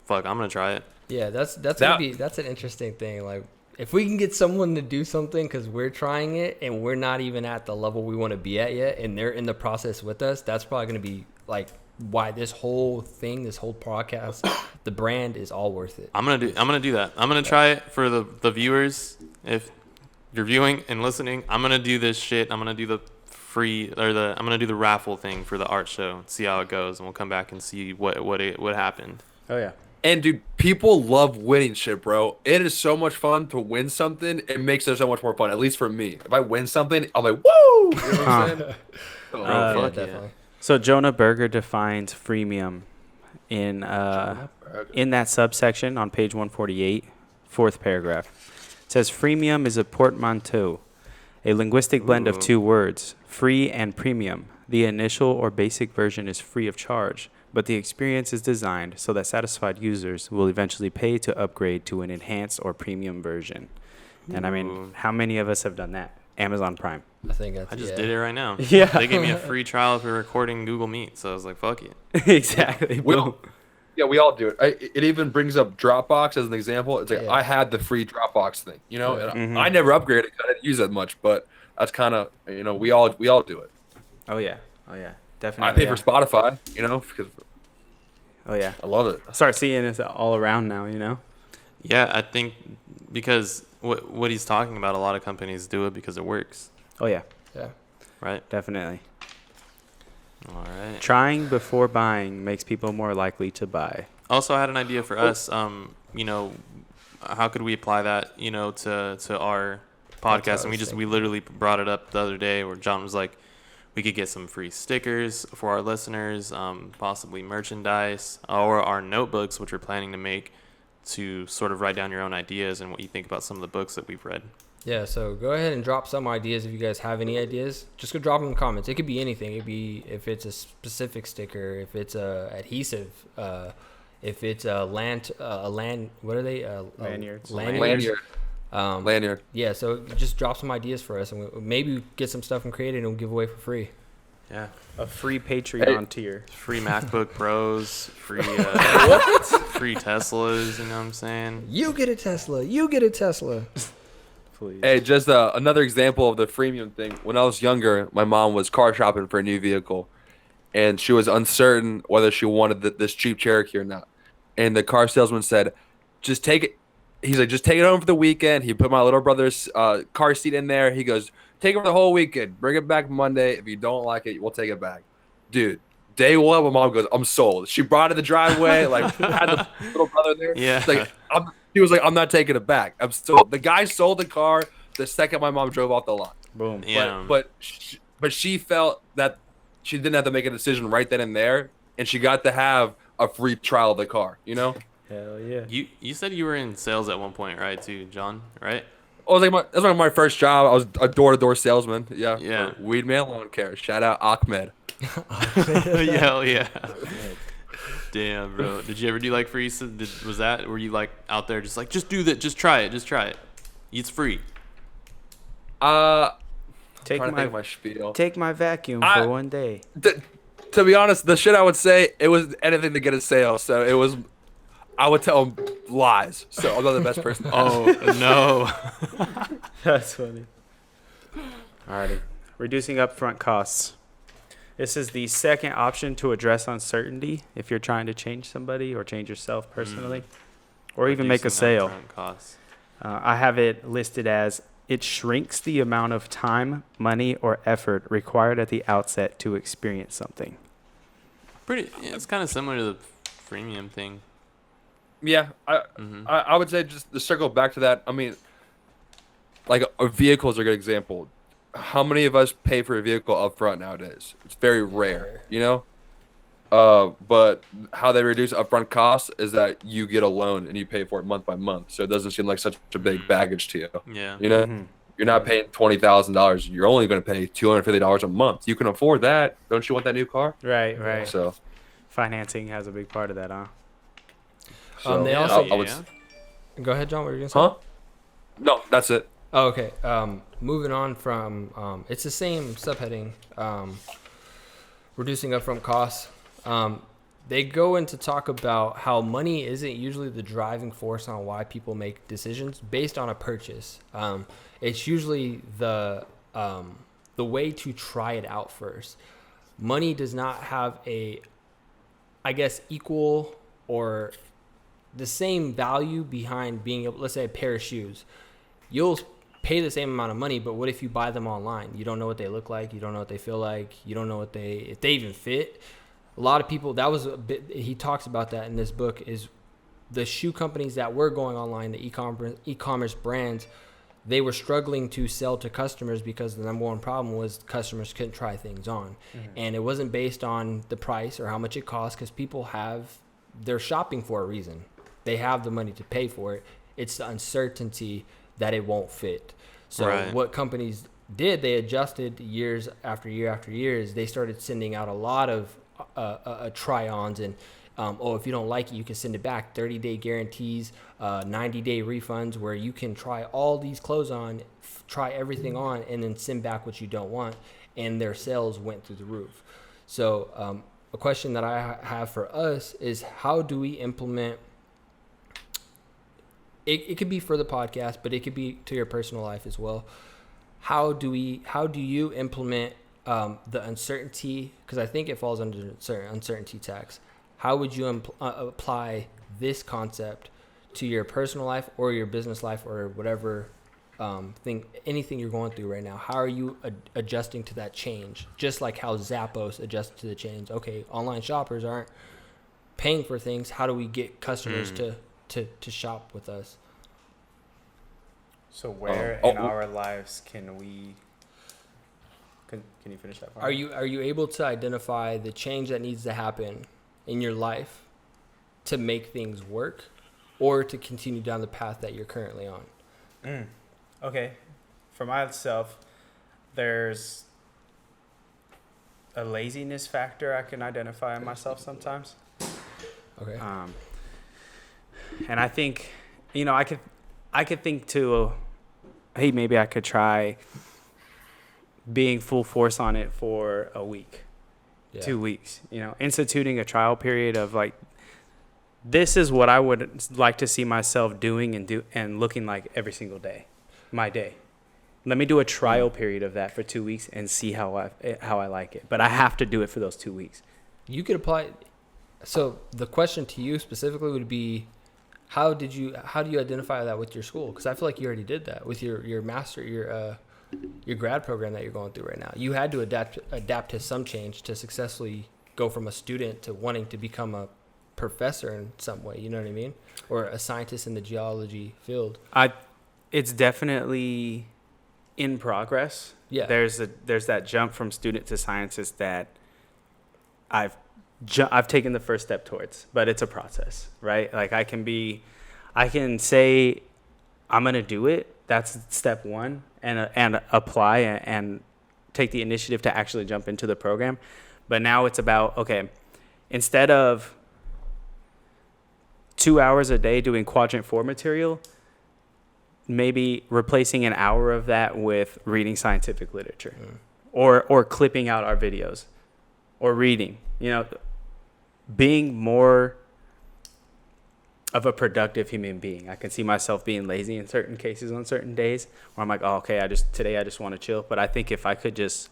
S2: fuck, I'm gonna try it.
S3: Yeah, that's
S4: That-
S3: that's an interesting thing. Like, if we can get someone to do something because we're trying it and we're not even at the level we want to be at yet, and they're in the process with us, that's probably going to be like why this whole thing, this whole podcast, the brand is all worth it.
S2: I'm gonna do that. I'm gonna try it for the viewers. If you're viewing and listening, I'm gonna do this shit. I'm gonna do the I'm gonna do the raffle thing for the art show. See how it goes, and we'll come back and see what happened.
S1: Oh yeah.
S4: And dude, people love winning shit, bro. It is so much fun to win something. It makes it so much more fun. At least for me, if I win something, I'm like, woo! You know what I'm saying?
S2: Oh,
S3: Yeah,
S2: fuck
S3: definitely.
S1: So Jonah Berger defines freemium in that subsection on page 148, fourth paragraph. It says freemium is a portmanteau, a linguistic blend of two words, free and premium. The initial or basic version is free of charge, but the experience is designed so that satisfied users will eventually pay to upgrade to an enhanced or premium version. And I mean, how many of us have done that? Amazon Prime.
S3: I think that's,
S2: I just
S3: yeah.
S2: did it right now.
S1: Yeah.
S2: They gave me a free trial for recording Google Meet, so I was like, fuck it.
S1: Exactly.
S4: We
S1: Boom.
S4: all, yeah, we all do it. It even brings up Dropbox as an example. It's like
S3: Yeah.
S4: I had the free Dropbox thing, you know.
S3: Yeah.
S4: And I never upgraded because I didn't use it much, but that's kind of, you know, we all do it.
S1: Oh yeah. Oh yeah.
S4: I
S1: Definitely.
S4: pay for Spotify, you know, because
S1: Oh yeah.
S4: I love it.
S1: Start seeing it all around now, you know?
S2: Yeah, I think because what he's talking about, a lot of companies do it because it works,
S1: Oh yeah.
S3: Yeah.
S2: right?
S1: Definitely.
S2: All right.
S1: Trying before buying makes people more likely to buy.
S2: Also, I had an idea for us. You know, how could we apply that, you know, to our podcast? And we literally brought it up the other day where John was like, we could get some free stickers for our listeners, possibly merchandise, or our notebooks, which we're planning to make to sort of write down your own ideas and what you think about some of the books that we've read.
S3: Yeah, so go ahead and drop some ideas if you guys have any ideas. Just go drop them in the comments. It could be anything. It could be if it's a specific sticker, if it's a adhesive, if it's a what are they?
S1: Lanyards.
S3: Lanyard.
S4: Lanyard.
S3: Yeah, so just drop some ideas for us, and maybe get some stuff created and we'll give away for free.
S2: Yeah.
S1: A free Patreon tier.
S2: Free MacBook Pros, free free Teslas, you know what I'm saying?
S3: You get a Tesla. You get a Tesla.
S1: Please.
S4: Hey, just another example of the freemium thing. When I was younger, my mom was car shopping for a new vehicle, and she was uncertain whether she wanted this Jeep Cherokee or not. And the car salesman said, "Just take it." He's like, "Just take it home for the weekend." He put my little brother's car seat in there. He goes, "Take it for the whole weekend. Bring it back Monday. If you don't like it, we'll take it back." Dude, day one, my mom goes, "I'm sold." She brought it to the driveway, like had the little brother there.
S2: Yeah.
S4: She's like, he was like, "I'm not taking it back. I'm sold." The guy sold the car the second my mom drove off the lot.
S1: Boom.
S2: Yeah.
S4: But she felt that she didn't have to make a decision right then and there, and she got to have a free trial of the car. You know,
S1: Hell yeah.
S2: You said you were in sales at one point, right, too, John? Right?
S4: I was like, that's one of my first job. I was a door-to-door salesman. Yeah.
S2: Yeah.
S4: For Weed Man Lawn Care. Shout out Ahmed.
S2: Hell yeah. Damn, bro. Did you ever do like free? Were you like out there just like, just do that, just try it. It's free.
S1: Take
S4: Trying to think
S1: my
S4: of my spiel.
S1: take my vacuum
S4: I-
S1: for one day.
S4: To be honest, the shit I would say, it was anything to get a sale. So it was, I would tell them lies. So I'm not the best person.
S2: Oh no.
S1: That's funny. Alrighty. Reducing upfront costs. This is the second option to address uncertainty if you're trying to change somebody or change yourself personally, or even make a
S2: Reducing
S1: sale.
S2: upfront costs.
S1: I have it listed as it shrinks the amount of time, money, or effort required at the outset to experience something.
S2: Yeah, it's kind of similar to the freemium thing.
S4: Yeah, I would say just to circle back to that. I mean, like a vehicle is a good example. How many of us pay for a vehicle up front nowadays? It's very rare, you know? But how they reduce upfront costs is that you get a loan and you pay for it month by month. So it doesn't seem like such a big baggage to you.
S2: Yeah.
S4: You know? You're not paying $20,000. You're only going to pay $250 a month. You can afford that. Don't you want that new car?
S1: Right, right.
S4: So,
S1: Financing has a big part of that, huh?
S4: so
S3: They also-
S4: I would,
S3: Go ahead, John. What were you gonna say?
S4: huh? No, that's it.
S3: Oh, okay. Moving on from it's the same subheading. Reducing upfront costs. they go into talk about how money isn't usually the driving force on why people make decisions based on a purchase. It's usually the way to try it out first. Money does not have a, I guess, equal or the same value behind being able, let's say a pair of shoes. You'll pay the same amount of money, but what if you buy them online? You don't know what they look like. You don't know what they feel like. You don't know if they even fit. A lot of people, that was a bit, he talks about that in this book, is the shoe companies that were going online, the e-commerce brands, they were struggling to sell to customers because the number one problem was customers couldn't try things on. And it wasn't based on the price or how much it costs, because people they're shopping for a reason. They have the money to pay for it. It's the uncertainty that it won't fit. So what companies did, they adjusted years after year after years. They started sending out a lot of try-ons and if you don't like it, you can send it back. 30-day guarantees, 90-day refunds, where you can try all these clothes on, try everything on, and then send back what you don't want. And their sales went through the roof. So a question that I have for us is, how do we implement? It could be for the podcast, but it could be to your personal life as well. How do you implement the uncertainty? Because I think it falls under uncertainty tax. How would you apply this concept to your personal life or your business life or whatever anything you're going through right now? How are you adjusting to that change? Just like how Zappos adjusted to the change. Okay, online shoppers aren't paying for things. How do we get customers to shop with us?
S1: So where in our lives can we? Can you finish that part?
S3: Are you able to identify the change that needs to happen in your life to make things work, or to continue down the path that you're currently on?
S1: Okay, for myself, there's a laziness factor I can identify in myself sometimes.
S3: Okay.
S1: And I think, I could think too, hey, maybe I could try being full force on it for a week, 2 weeks, instituting a trial period of like, this is what I would like to see myself doing and looking like every single day, my day. Let me do a trial period of that for 2 weeks and see how I like it. But I have to do it for those 2 weeks.
S3: You could apply. So the question to you specifically would be, how do you identify that with your school? Because I feel like you already did that with your master, your grad program that you're going through right now. You had to adapt to some change to successfully go from a student to wanting to become a professor in some way. You know what I mean? Or a scientist in the geology field.
S1: It's definitely in progress.
S3: Yeah.
S1: There's that jump from student to scientist that I've taken the first step towards, but it's a process, right? Like I can say I'm going to do it. That's step one, and apply and take the initiative to actually jump into the program. But now it's about, okay, instead of 2 hours a day doing quadrant 4 material, maybe replacing an hour of that with reading scientific literature, or clipping out our videos, or reading, being more of a productive human being. I can see myself being lazy in certain cases on certain days where I'm like, oh, okay, today I just want to chill. But I think if I could just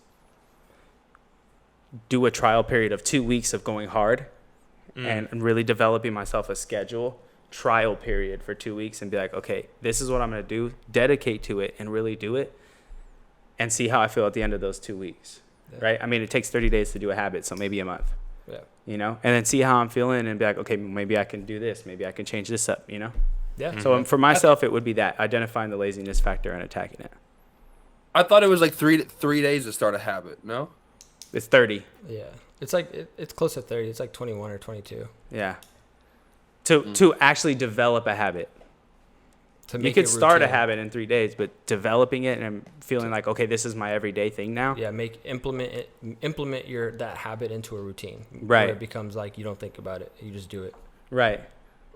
S1: do a trial period of 2 weeks of going hard and really developing myself a schedule, trial period for 2 weeks, and be like, okay, this is what I'm going to do, dedicate to it and really do it, and see how I feel at the end of those 2 weeks, right? I mean, it takes 30 days to do a habit, so maybe a month. And then see how I'm feeling and be like, okay, maybe I can do this. Maybe I can change this up,
S3: Yeah.
S1: So for myself, it would be that, identifying the laziness factor and attacking it.
S4: I thought it was like 3 days to start a habit. No?
S1: It's 30.
S3: Yeah. It's like, it's close to 30. It's like 21 or 22.
S1: Yeah. To actually develop a habit. You could start a habit in 3 days, but developing it and feeling like, okay, this is my everyday thing now.
S3: Yeah, implement that habit into a routine.
S1: Right.
S3: Where it becomes like you don't think about it, you just do it.
S1: Right.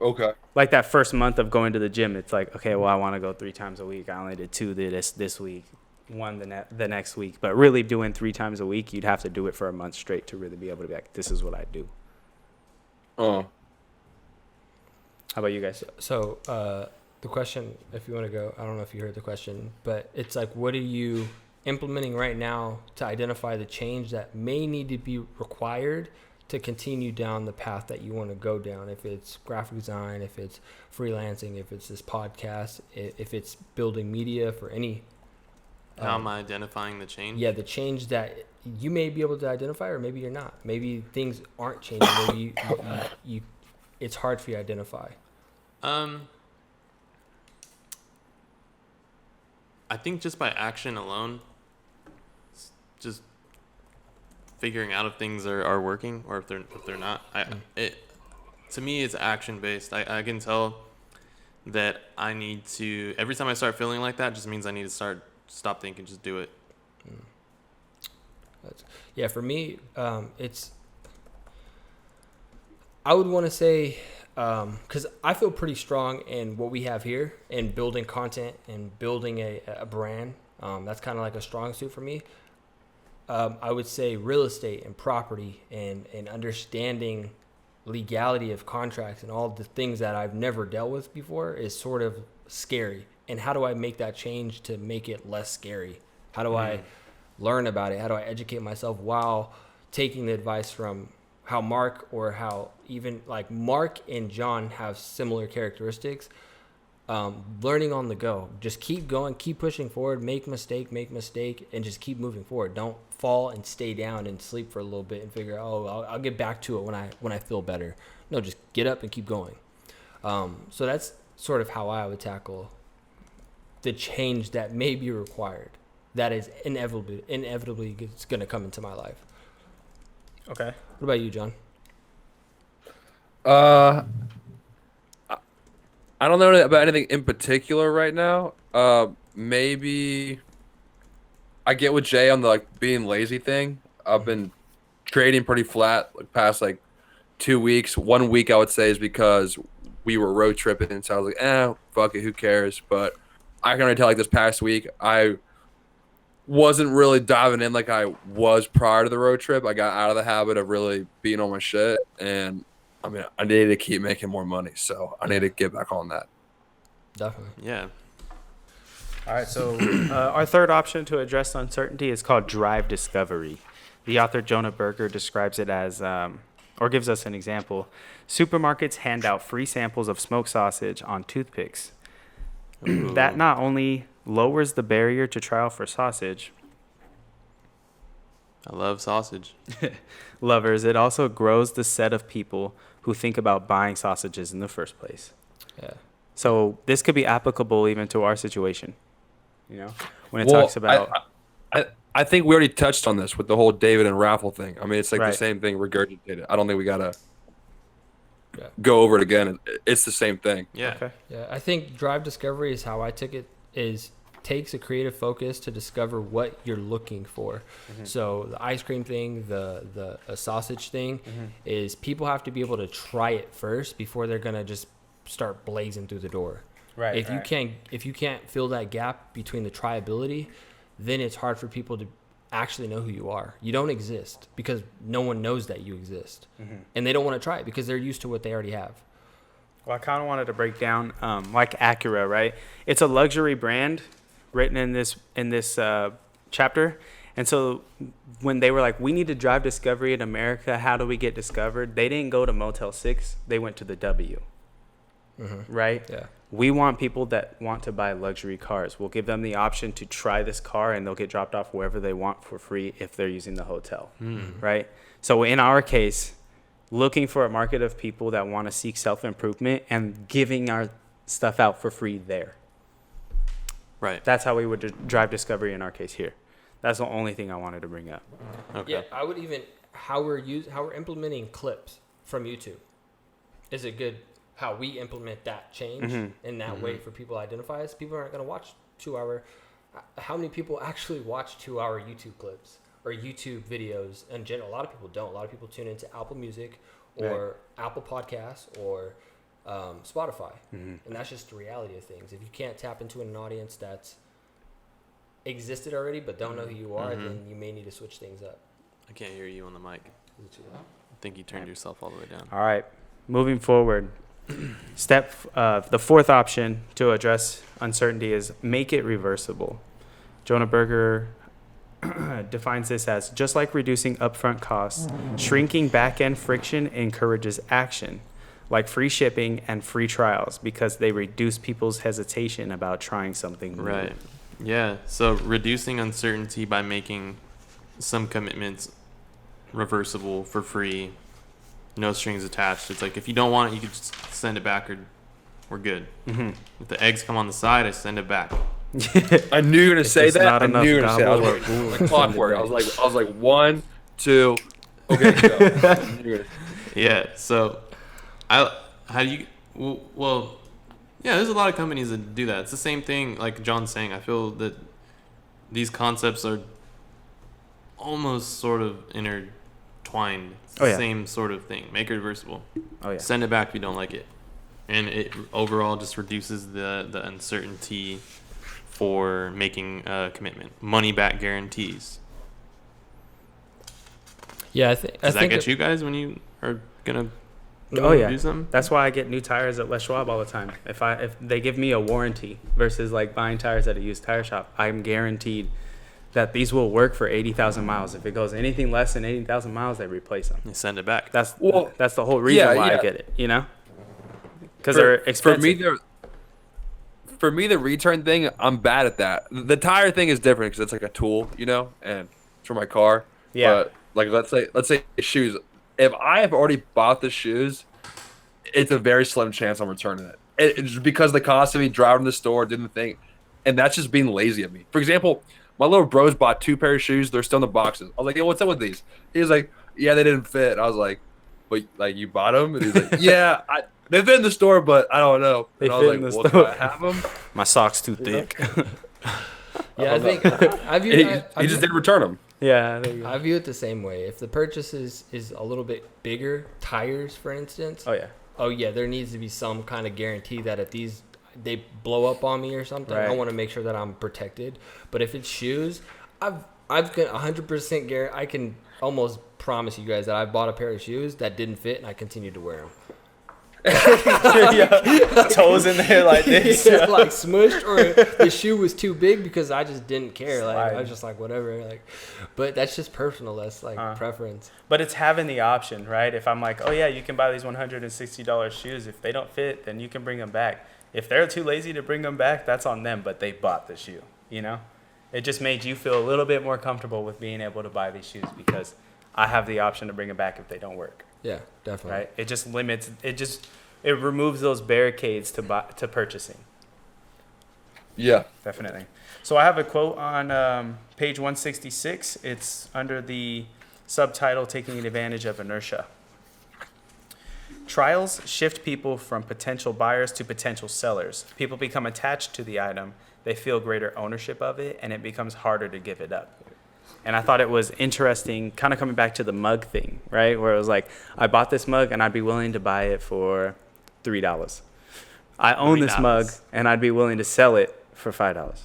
S4: Okay.
S1: Like that first month of going to the gym, it's like, okay, well, I want to go 3 times a week. I only did 2 this week, 1 the next week. But really doing 3 times a week, you'd have to do it for a month straight to really be able to be like, this is what I do.
S4: Oh.
S1: How about you guys?
S3: So the question, if you want to go, I don't know if you heard the question, but it's like, what are you implementing right now to identify the change that may need to be required to continue down the path that you want to go down? If it's graphic design, if it's freelancing, if it's this podcast, if it's building media for any.
S2: How am I identifying the change?
S3: Yeah, the change that you may be able to identify, or maybe you're not. Maybe things aren't changing. Maybe you it's hard for you to identify.
S2: I think just by action alone, just figuring out if things are working or if they're not. To me, it's action based. I can tell that I need to, every time I start feeling like that, just means I need to stop thinking, just do it.
S3: Yeah, for me, I would want to say, because I feel pretty strong in what we have here and building content and building a brand. That's kind of like a strong suit for me. I would say real estate and property and understanding legality of contracts and all the things that I've never dealt with before is sort of scary. And how do I make that change to make it less scary? How do I learn about it? How do I educate myself while taking the advice from how Mark, or how even like Mark and John have similar characteristics? Learning on the go. Just keep going, keep pushing forward, make mistake, and just keep moving forward. Don't fall and stay down and sleep for a little bit and figure, I'll get back to it when I feel better. No, just get up and keep going. So that's sort of how I would tackle the change that may be required. That is inevitably it's going to come into my life.
S1: Okay.
S3: What about you, John?
S4: I don't know about anything in particular right now. Maybe I get with Jay on the like being lazy thing. I've been trading pretty flat like past like 2 weeks. 1 week I would say is because we were road tripping, and so I was like, fuck it, who cares? But I can already tell like this past week I wasn't really diving in like I was prior to the road trip. I got out of the habit of really being on my shit, and I mean, I need to keep making more money, so I need to get back on that.
S3: Definitely.
S2: Yeah.
S1: All right, so our third option to address uncertainty is called drive discovery. The author Jonah Berger describes it as, or gives us an example. Supermarkets hand out free samples of smoked sausage on toothpicks. That not only lowers the barrier to trial for sausage,
S2: I love sausage.
S1: lovers, it also grows the set of people who think about buying sausages in the first place.
S3: Yeah.
S1: So this could be applicable even to our situation. You know, when it talks about.
S4: I think we already touched on this with the whole David and Raffle thing. I mean, it's like
S1: Right.
S4: the same thing regurgitated. I don't think we gotta
S3: Yeah.
S4: go over it again. It's the same thing.
S2: Yeah.
S1: Okay.
S3: Yeah, I think drive discovery is how I took it, is takes a creative focus to discover what you're looking for. So the ice cream thing, the sausage thing is people have to be able to try it first before they're going to just start blazing through the door.
S1: Right.
S3: If you can't fill that gap between the tryability, then it's hard for people to actually know who you are. You don't exist because no one knows that you exist. And they don't want to try it because they're used to what they already have.
S1: Well, I kind of wanted to break down like Acura, right? It's a luxury brand written in this chapter. And so when they were like, we need to drive discovery in America, how do we get discovered? They didn't go to Motel 6. They went to the W, right?
S3: Yeah.
S1: We want people that want to buy luxury cars. We'll give them the option to try this car, and they'll get dropped off wherever they want for free if they're using the hotel, right? So in our case, looking for a market of people that want to seek self-improvement and giving our stuff out for free there.
S2: Right.
S1: That's how we would drive discovery in our case here. That's the only thing I wanted to bring up.
S2: Okay.
S3: Yeah, I would even how we're implementing clips from YouTube is a good how we implement that change in that way for people to identify us. People aren't going to watch 2 hour. How many people actually watch 2 hour YouTube clips or YouTube videos in general? A lot of people don't. A lot of people tune into Apple Music or Apple Podcasts or Spotify, and that's just the reality of things. If you can't tap into an audience that's existed already but don't know who you are, then you may need to switch things up.
S2: I can't hear you on the mic. I think you turned yourself all the way down.
S1: All right. moving forward, the fourth option to address uncertainty is make it reversible. Jonah Berger defines this as just like reducing upfront costs, shrinking back-end friction encourages action, like free shipping and free trials, because they reduce people's hesitation about trying something new.
S2: Right. Yeah. So reducing uncertainty by making some commitments reversible for free, no strings attached. It's like if you don't want it, you can just send it back, or we're good.
S1: Mm-hmm.
S2: If the eggs come on the side, I send it back.
S4: I knew you were gonna say
S1: it's
S4: that.
S1: not
S4: I
S1: enough
S4: knew you were gonna say. That. I was
S1: gobble
S4: like clockwork. I was like 1, 2. Okay, go.
S2: Yeah. So, how do you? Well, yeah. There's a lot of companies that do that. It's the same thing. Like John's saying, I feel that these concepts are almost sort of intertwined. It's the same sort of thing. Make it reversible.
S1: Oh yeah.
S2: Send it back if you don't like it, and it overall just reduces the uncertainty for making a commitment. Money back guarantees.
S3: Yeah,
S2: Does that get you guys when you are gonna
S1: Oh yeah.
S2: do something?
S1: That's why I get new tires at Les Schwab all the time. If they give me a warranty versus like buying tires at a used tire shop, I'm guaranteed that these will work for 80,000 miles. If it goes anything less than 80,000 miles, they replace them.
S2: You send it back.
S1: That's the whole reason why I get it, you know? Because they're expensive.
S4: For me, the return thing, I'm bad at that. The tire thing is different because it's like a tool, you know, and it's for my car.
S1: Yeah.
S4: But like, let's say shoes. If I have already bought the shoes, it's a very slim chance I'm returning it. It's because the cost of me driving to the store, doing the thing, and that's just being lazy of me. For example, my little bros bought 2 pair of shoes. They're still in the boxes. I was like, "Hey, what's up with these?" He was like, "Yeah, they didn't fit." I was like, "But like you bought them?" And he's like, "Yeah, they fit in the store, but I don't know."
S1: They
S4: and I
S1: fit
S4: was
S1: in
S4: like,
S1: the
S4: "Well,
S1: store.
S4: do I have them?"
S1: My sock's too thick.
S3: Yeah, I think
S4: He just didn't return them.
S1: Yeah, there you go.
S3: I view it the same way. If the purchase is a little bit bigger, tires, for instance.
S1: Oh yeah.
S3: There needs to be some kind of guarantee that if they blow up on me or something, I
S1: Right.
S3: want to make sure that I'm protected. But if it's shoes, I've got 100% guarantee. I can almost promise you guys that I bought a pair of shoes that didn't fit and I continued to wear them.
S1: Toes in there like this.
S3: Yeah, like smushed, or the shoe was too big because I just didn't care. Like I
S1: Slide.
S3: was just like whatever. Like, but that's just personal. That's like preference.
S1: But it's having the option, right? If I'm like, oh yeah, you can buy these $160 shoes. If they don't fit, then you can bring them back. If they're too lazy to bring them back, that's on them. But they bought the shoe, you know. It just made you feel a little bit more comfortable with being able to buy these shoes because I have the option to bring them back if they don't work.
S3: Yeah, definitely.
S1: Right? It just limits. It removes those barricades to purchasing.
S4: Yeah.
S1: Definitely. So I have a quote on page 166. It's under the subtitle "Taking Advantage of Inertia." Trials shift people from potential buyers to potential sellers. People become attached to the item. They feel greater ownership of it, and it becomes harder to give it up. And I thought it was interesting, kind of coming back to the mug thing, right? Where it was like, I bought this mug, and I'd be willing to buy it for $3. I own this mug, and I'd be willing to sell it for $5.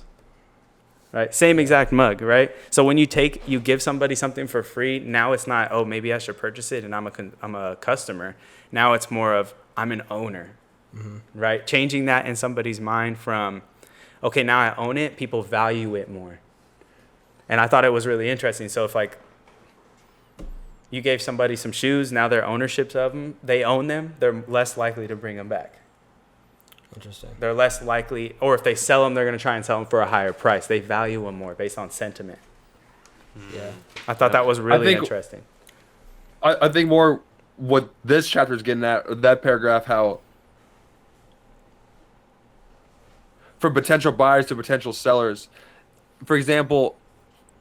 S1: Right? Same exact mug, right? So when you give somebody something for free, now it's not, oh, maybe I should purchase it, and I'm a customer. Now it's more of, I'm an owner, right? Changing that in somebody's mind from, okay, now I own it, people value it more. And I thought it was really interesting. So if like you gave somebody some shoes, now their ownerships of them, they own them, they're less likely to bring them back.
S3: Interesting.
S1: They're less likely, or if they sell them, they're going to try and sell them for a higher price. They value them more based on sentiment.
S3: Yeah.
S1: I thought that was really interesting.
S4: I think more what this chapter is getting at, that paragraph, how from potential buyers to potential sellers. For example,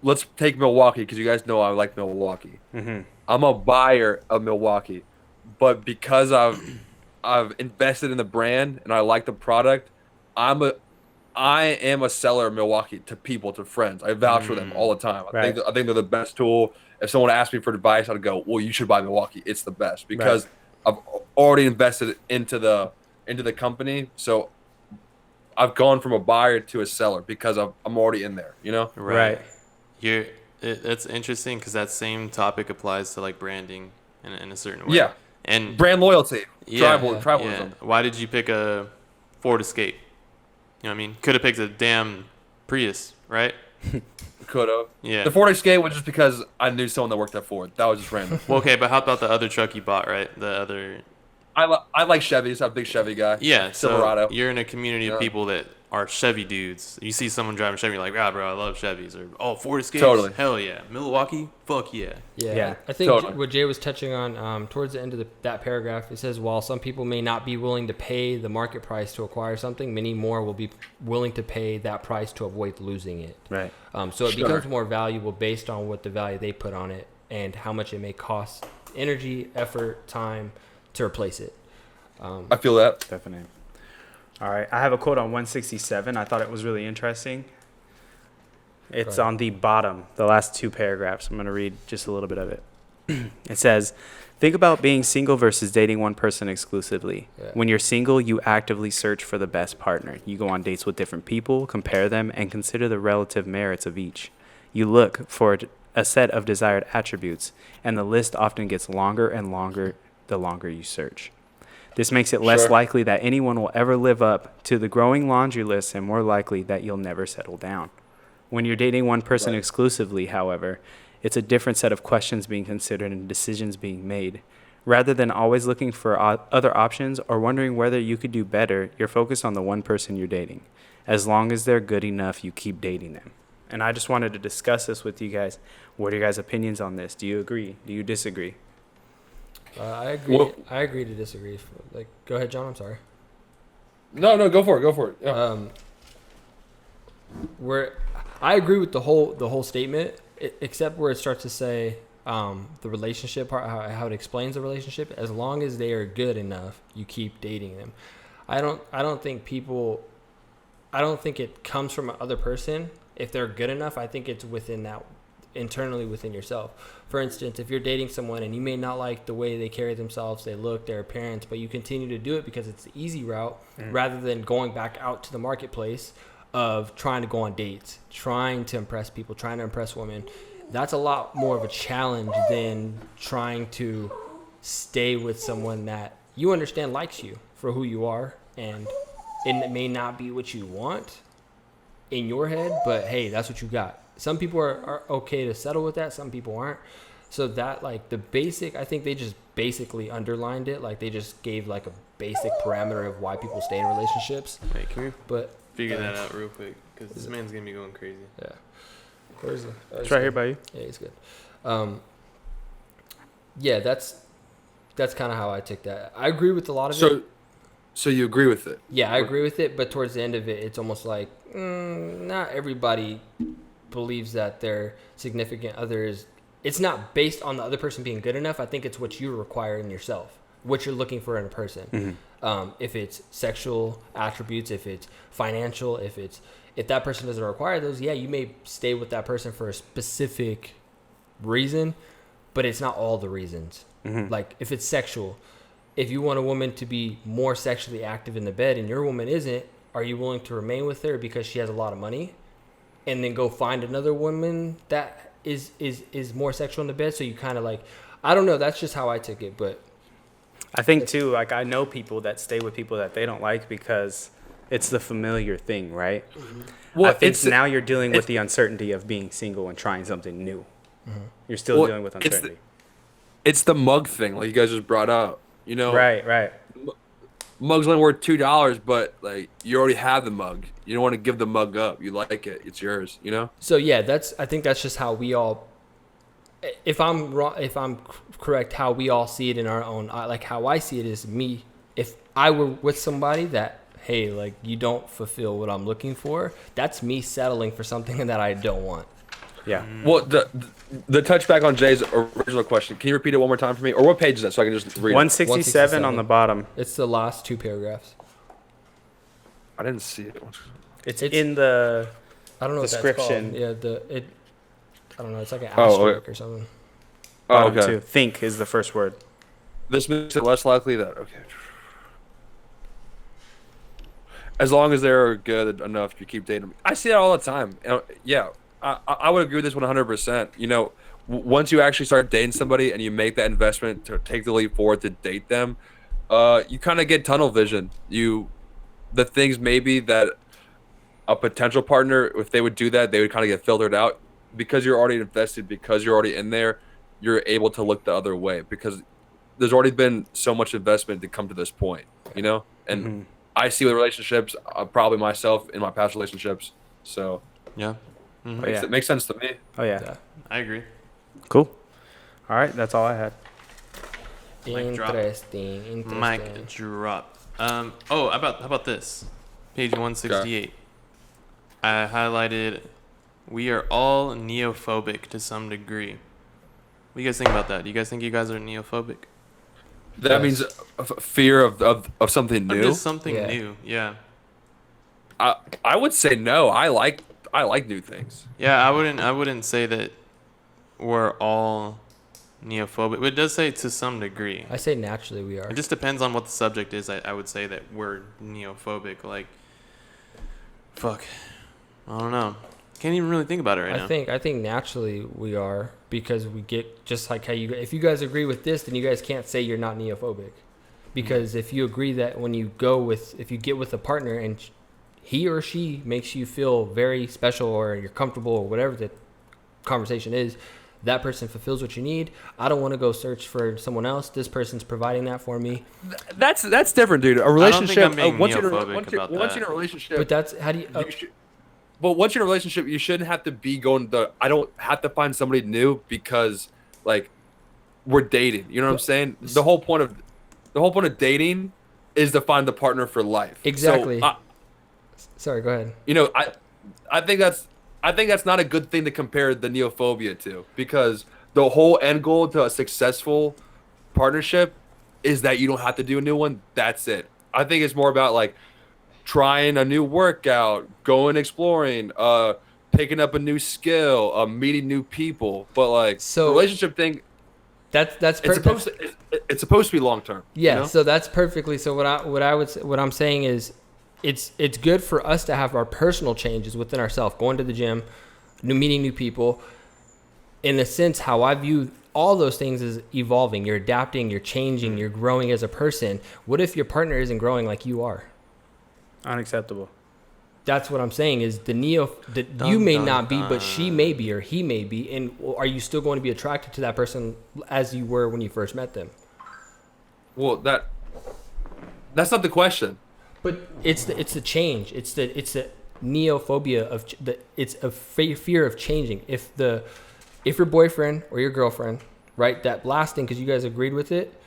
S4: let's take Milwaukee, because you guys know I like Milwaukee.
S1: Mm-hmm.
S4: I'm a buyer of Milwaukee, but because I've invested in the brand and I like the product, I am a seller of Milwaukee to people, to friends. I vouch for them all the time. I think they're the best tool. If someone asked me for advice, I'd go, well, you should buy Milwaukee. It's the best because I've already invested into the company. So I've gone from a buyer to a seller because I'm already in there, you know?
S1: Right.
S2: That's interesting because that same topic applies to like branding in a certain way.
S4: Yeah.
S2: And
S4: Brand loyalty.
S2: Yeah.
S4: Tribalism.
S2: yeah, why did you pick a Ford Escape? You know what I mean? Could have picked a damn Prius, right?
S4: Could have.
S2: Yeah.
S4: The Ford Escape was just because I knew someone that worked at Ford. That was just random.
S2: Well, okay, but how about the other truck you bought, right? The other.
S4: I like Chevys. I'm a big Chevy guy.
S2: Yeah,
S4: Silverado.
S2: so you're in a community of people that are Chevy dudes. You see someone driving a Chevy, you're like, ah, bro, I love Chevys. Or, oh, Ford Escapes?
S4: Totally.
S2: Hell yeah. Milwaukee? Fuck yeah.
S3: Yeah, I think
S4: totally.
S3: what Jay was touching on towards the end of that paragraph, it says, while some people may not be willing to pay the market price to acquire something, many more will be willing to pay that price to avoid losing it.
S1: Right.
S3: So it becomes more valuable based on what the value they put on it and how much it may cost energy, effort, time to replace it.
S4: I feel that.
S1: Definitely. All right. I have a quote on 167. I thought it was really interesting. It's on the bottom, the last two paragraphs. I'm going to read just a little bit of it. It says, think about being single versus dating one person exclusively.
S3: Yeah.
S1: When you're single, you actively search for the best partner. You go on dates with different people, compare them, and consider the relative merits of each. You look for a set of desired attributes, and the list often gets longer and longer the longer you search. This makes it less likely that anyone will ever live up to the growing laundry list and more likely that you'll never settle down. When you're dating one person exclusively, however, it's a different set of questions being considered and decisions being made. Rather than always looking for other options or wondering whether you could do better, you're focused on the one person you're dating. As long as they're good enough, you keep dating them. And I just wanted to discuss this with you guys. What are your guys' opinions on this? Do you agree? Do you disagree?
S3: I agree.
S4: Well-
S3: I agree to disagree. Like, go ahead, John. I'm sorry.
S4: No, go for it. Yeah.
S3: Where I agree with the whole statement, except where it starts to say the relationship part, how it explains the relationship. As long as they are good enough, you keep dating them. I don't think it comes from another person. If they're good enough, I think it's within that, internally within yourself. For instance, if you're dating someone and you may not like the way they carry themselves, they look, their appearance, but you continue to do it because it's the easy route rather than going back out to the marketplace of trying to go on dates, trying to impress people, trying to impress women. That's a lot more of a challenge than trying to stay with someone that you understand likes you for who you are, and it may not be what you want in your head, but hey, that's what you got. Some people are okay to settle with that. Some people aren't. So that, like, the basic, I think they just basically underlined it. Like, they just gave like a basic parameter of why people stay in relationships.
S2: Wait, can we
S3: But
S2: figure that out real quick? Because this man's going to be going crazy.
S3: yeah, where's the?
S1: It's right here by you.
S3: Yeah, he's good. Yeah, that's kind of how I took that. I agree with a lot of it.
S4: So you agree with it?
S3: Yeah, I agree with it, but towards the end of it, it's almost like not everybody believes that their significant other is. It's not based on the other person being good enough. I think it's what you require in yourself, what you're looking for in a person. If it's sexual attributes, if it's financial, if that person doesn't require those, yeah, you may stay with that person for a specific reason, but it's not all the reasons. Like if it's sexual, if you want a woman to be more sexually active in the bed and your woman isn't, are you willing to remain with her because she has a lot of money and then go find another woman that is more sexual in the bed? So you kind of like, I don't know. That's just how I took it. But
S1: I think too, like, I know people that stay with people that they don't like because it's the familiar thing, right?
S4: Well,
S1: I think now you're dealing with the uncertainty of being single and trying something new. You're still dealing with uncertainty.
S4: It's the mug thing, like you guys just brought up. You know,
S1: Right.
S4: mug's only worth $2, but like you already have the mug. You don't want to give the mug up. You like it; it's yours. You know.
S3: so yeah, I think that's just how we all. If I'm wrong, if I'm correct, how we all see it in our own, like how I see it is me. If I were with somebody that, hey, like you don't fulfill what I'm looking for, that's me settling for something that I don't want.
S1: Yeah.
S4: Well, the touchback on Jay's original question. Can you repeat it one more time for me? Or what page is that so I can just read it?
S1: 167 on the bottom.
S3: It's the last two paragraphs.
S4: I didn't see it.
S1: It's in the
S3: I don't know
S1: description.
S3: what that's called. Yeah, I don't know. It's like an
S4: Oh,
S3: asterisk or something.
S4: Oh,
S1: bottom
S4: okay.
S1: two. Think is the first word.
S4: This makes it less likely that as long as they're good enough, you keep dating them. I see that all the time. Yeah, I would agree with this 100%. You know, once you actually start dating somebody and you make that investment to take the leap forward to date them, you kind of get tunnel vision. The things maybe that a potential partner, if they would do that, they would kind of get filtered out because you're already invested, because you're already in there. You're able to look the other way because there's already been so much investment to come to this point, you know? And I see with relationships, probably myself in my past relationships. So
S2: Yeah.
S4: it makes sense to me.
S1: Oh yeah.
S2: I agree.
S1: Cool. All right, that's all I had.
S2: Mic drop.
S3: Interesting.
S2: Mic drop. How about this? Page 168. I highlighted, we are all neophobic to some degree. What do you guys think about that? Do you guys think you guys are neophobic?
S4: That means fear of something new.
S2: Just something new, yeah.
S4: I would say no. I like new things.
S2: Yeah, I wouldn't say that we're all neophobic, but it does say to some degree.
S3: I say naturally we are.
S2: It just depends on what the subject is. I would say that we're neophobic. Like, fuck, I don't know. Can't even really think about it right now.
S3: I think naturally we are because we get just like how if you guys agree with this, then you guys can't say you're not neophobic, because if you agree that if you get with a partner and he or she makes you feel very special or you're comfortable or whatever the conversation is, that person fulfills what you need. I don't want to go search for someone else. This person's providing that for me.
S4: That's different, dude. A relationship.
S2: I don't think I'm being
S4: once
S2: neophobic about
S4: you're
S2: that.
S4: in a relationship.
S3: But that's how do you?
S4: But once you're in a relationship, you shouldn't have to be I don't have to find somebody new because, like, we're dating. You know what I'm saying? The whole point of dating is to find the partner for life.
S3: Exactly.
S4: So,
S3: sorry, go ahead.
S4: you know, I think that's not a good thing to compare the neophobia to, because the whole end goal to a successful partnership is that you don't have to do a new one. That's it. I think it's more about like trying a new workout, going exploring, picking up a new skill, meeting new people. But like the relationship thing,
S3: that's
S4: perfect. It's supposed to be long term.
S3: Yeah.
S4: You know?
S3: So that's perfectly. So what I'm saying is, it's good for us to have our personal changes within ourselves, going to the gym, meeting new people. In a sense, how I view all those things is evolving. You're adapting, you're changing, you're growing as a person. What if your partner isn't growing like you are?
S1: Unacceptable.
S3: That's what I'm saying is you may not be, but she may be or he may be. And are you still going to be attracted to that person as you were when you first met them?
S4: Well, that's not the question.
S3: But it's the change. It's the neophobia it's a fear of changing. If your boyfriend or your girlfriend, right, that last thing, because you guys agreed with it.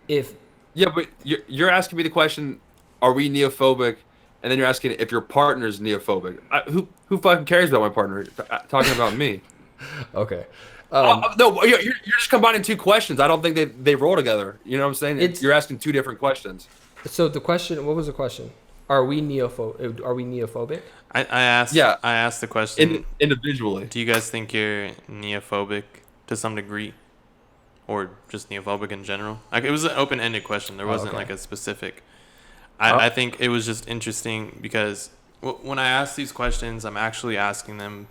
S4: But you're asking me the question, are we neophobic? And then you're asking if your partner's neophobic. Who fucking cares about my partner? Talking about me.
S3: Okay.
S4: No, you're just combining two questions. I don't think they roll together. You know what I'm saying? You're asking two different questions.
S3: So the question, what was the question? Are we neophobic?
S2: I asked the question
S4: individually.
S2: Do you guys think you're neophobic to some degree, or just neophobic in general? Like, it was an open-ended question. There wasn't like a specific. I think it was just interesting because when I ask these questions, I'm actually asking them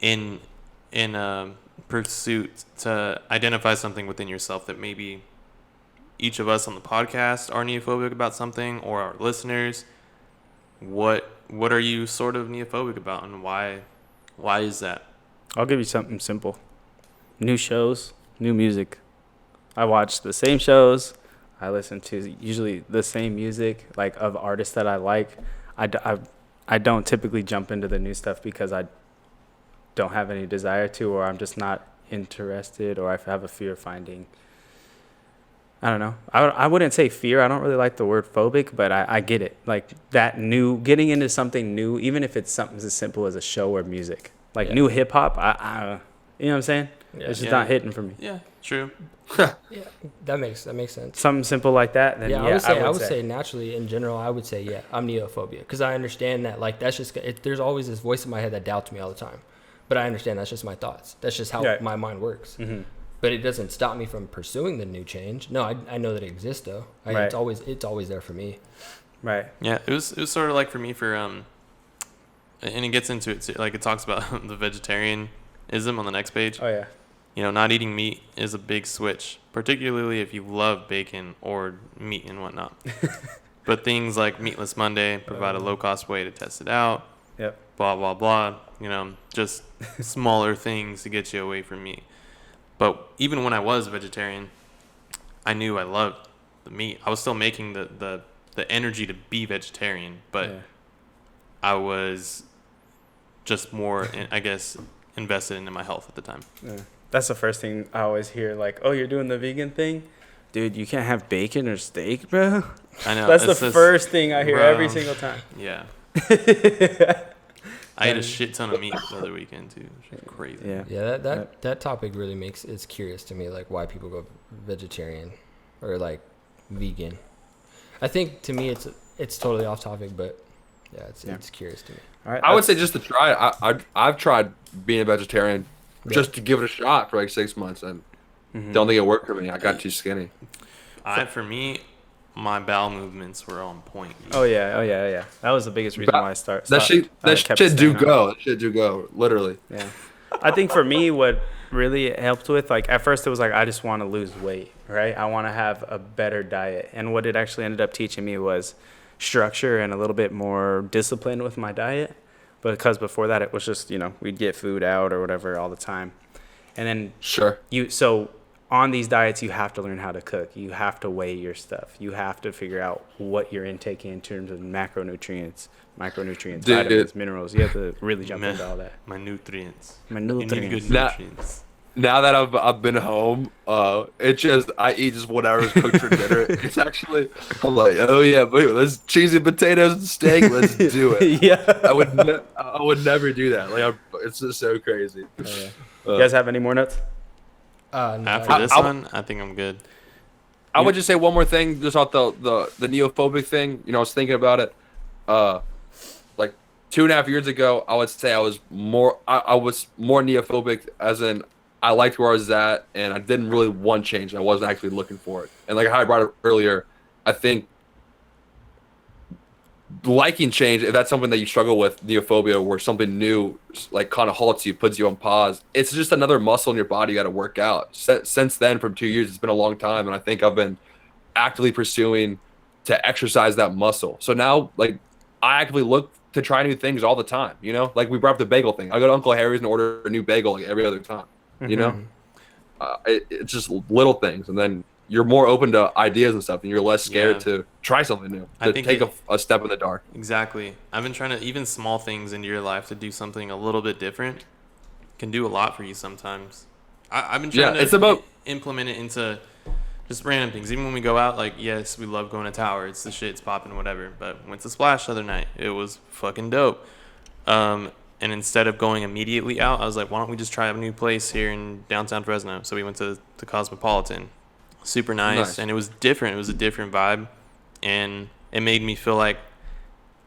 S2: in pursuit to identify something within yourself that maybe each of us on the podcast are neophobic about something, or our listeners. What are you sort of neophobic about, and why is that?
S1: I'll give you something simple. New shows, new music. I watch the same shows. I listen to usually the same music, like of artists that I like. I don't typically jump into the new stuff because I don't have any desire to, or I'm just not interested, or I have a fear of finding. I don't know. I wouldn't say fear. I don't really like the word phobic, but I get it. Like that getting into something new, even if it's something as simple as a show or music. Like new hip hop, you know what I'm saying? Yeah. It's just not hitting for me.
S2: Yeah, true.
S3: Yeah, that makes sense.
S1: Something simple like that. Then
S3: I would say naturally in general, I would say I'm neophobia, because I understand that like that's just there's always this voice in my head that doubts me all the time, but I understand that's just my thoughts. That's just how my mind works. Mm-hmm. But it doesn't stop me from pursuing the new change. No, I know that it exists though. It's always there for me.
S1: Right.
S2: Yeah, it was sort of like for me and it gets into it, like it talks about the vegetarianism on the next page.
S1: Oh yeah.
S2: not eating meat is a big switch, particularly if you love bacon or meat and whatnot. But things like Meatless Monday provide a low-cost way to test it out.
S1: Yep.
S2: Blah, blah, blah. Just smaller things to get you away from meat. But even when I was vegetarian, I knew I loved the meat. I was still making the energy to be vegetarian, but I was just more, I guess, invested into my health at the time.
S1: Yeah. That's the first thing I always hear, like, oh, you're doing the vegan thing? Dude, you can't have bacon or steak, bro.
S2: I know.
S1: That's the first thing I hear every single time.
S2: Yeah. I ate a shit ton of meat the other weekend, too, which is crazy.
S3: Yeah, that topic really it's curious to me, like, why people go vegetarian or, like, vegan. I think, to me, it's totally off topic, but, it's curious to me.
S1: All right,
S4: I would say just to try it. I've tried being a vegetarian just to give it a shot for like 6 months, and don't think it worked for me. I got too skinny.
S2: For me, my bowel movements were on point.
S1: Oh yeah. That was the biggest reason why I started.
S4: That shit do go, literally.
S1: Yeah. I think for me, what really helped with, like, at first it was like, I just want to lose weight, right? I want to have a better diet. And what it actually ended up teaching me was structure and a little bit more discipline with my diet. Because before that, it was just, we'd get food out or whatever all the time. And then so on these diets, you have to learn how to cook. You have to weigh your stuff. You have to figure out what you're intaking in terms of macronutrients, micronutrients, vitamins, minerals. You have to really jump into all that.
S2: My nutrients.
S1: You need
S2: good nutrients.
S4: Now that I've been home, I eat just whatever's cooked for dinner. It's actually, I'm like, oh yeah, let's cheesy potatoes and steak. Let's do it.
S1: Yeah.
S4: I would never do that. Like, it's just so crazy.
S1: Oh, yeah. You guys have any more notes?
S3: No,
S2: After this one, I think I'm good.
S4: I would just say one more thing, just about the neophobic thing. I was thinking about it. Like 2.5 years ago, I would say I was more neophobic, as in I liked where I was at, and I didn't really want change. I wasn't actually looking for it. And like I brought up earlier, I think liking change, if that's something that you struggle with, neophobia, where something new like kind of halts you, puts you on pause, it's just another muscle in your body you got to work out. Since then, from 2 years, it's been a long time, and I think I've been actively pursuing to exercise that muscle. So now, like, I actively look to try new things all the time. Like we brought up the bagel thing. I go to Uncle Harry's and order a new bagel like every other time. It's just little things, and then you're more open to ideas and stuff, and you're less scared to try something new, to take a step in the dark.
S2: Exactly. I've been trying to, even small things into your life, to do something a little bit different can do a lot for you sometimes. I've been trying to implement it into just random things. Even when we go out, like, yes, we love going to Tower. It's the shit, it's popping, whatever. But went to Splash the other night. It was fucking dope. And instead of going immediately out, I was like, why don't we just try a new place here in downtown Fresno? So we went to the Cosmopolitan. Super nice. And it was different. It was a different vibe. And it made me feel like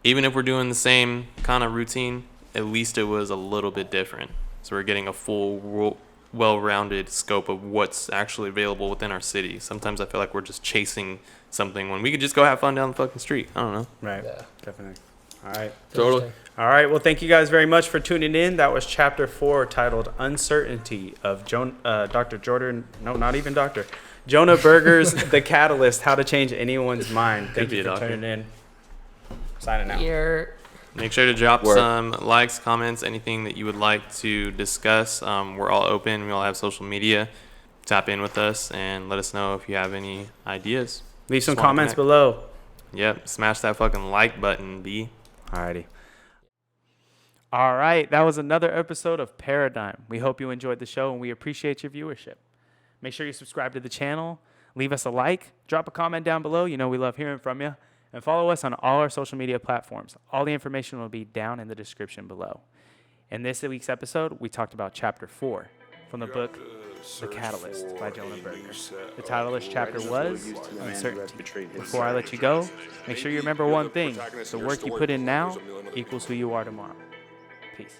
S2: even if we're doing the same kind of routine, at least it was a little bit different. So we're getting a full, well-rounded scope of what's actually available within our city. Sometimes I feel like we're just chasing something when we could just go have fun down the fucking street. I don't know.
S1: Right. Yeah. Definitely. All right.
S4: Totally.
S1: All right. Well, thank you guys very much for tuning in. That was chapter 4, titled Uncertainty, of Dr. Jordan. No, not even Dr. Jonah Berger's The Catalyst, How to Change Anyone's Mind. Thank you for tuning in. Signing out.
S2: Make sure to drop some likes, comments, anything that you would like to discuss. We're all open. We all have social media. Tap in with us and let us know if you have any ideas.
S1: Leave some comments below.
S2: Yep. Smash that fucking like button, B.
S1: Alrighty. All right. That was another episode of Paradigm. We hope you enjoyed the show, and we appreciate your viewership. Make sure you subscribe to the channel. Leave us a like. Drop a comment down below. We love hearing from you. And follow us on all our social media platforms. All the information will be down in the description below. In this week's episode, we talked about chapter 4 from the book The Catalyst by Jonah Berger. The title of this chapter was Uncertainty. Before I let you go, make sure you remember one thing. The work you put in now equals who you are tomorrow. Peace.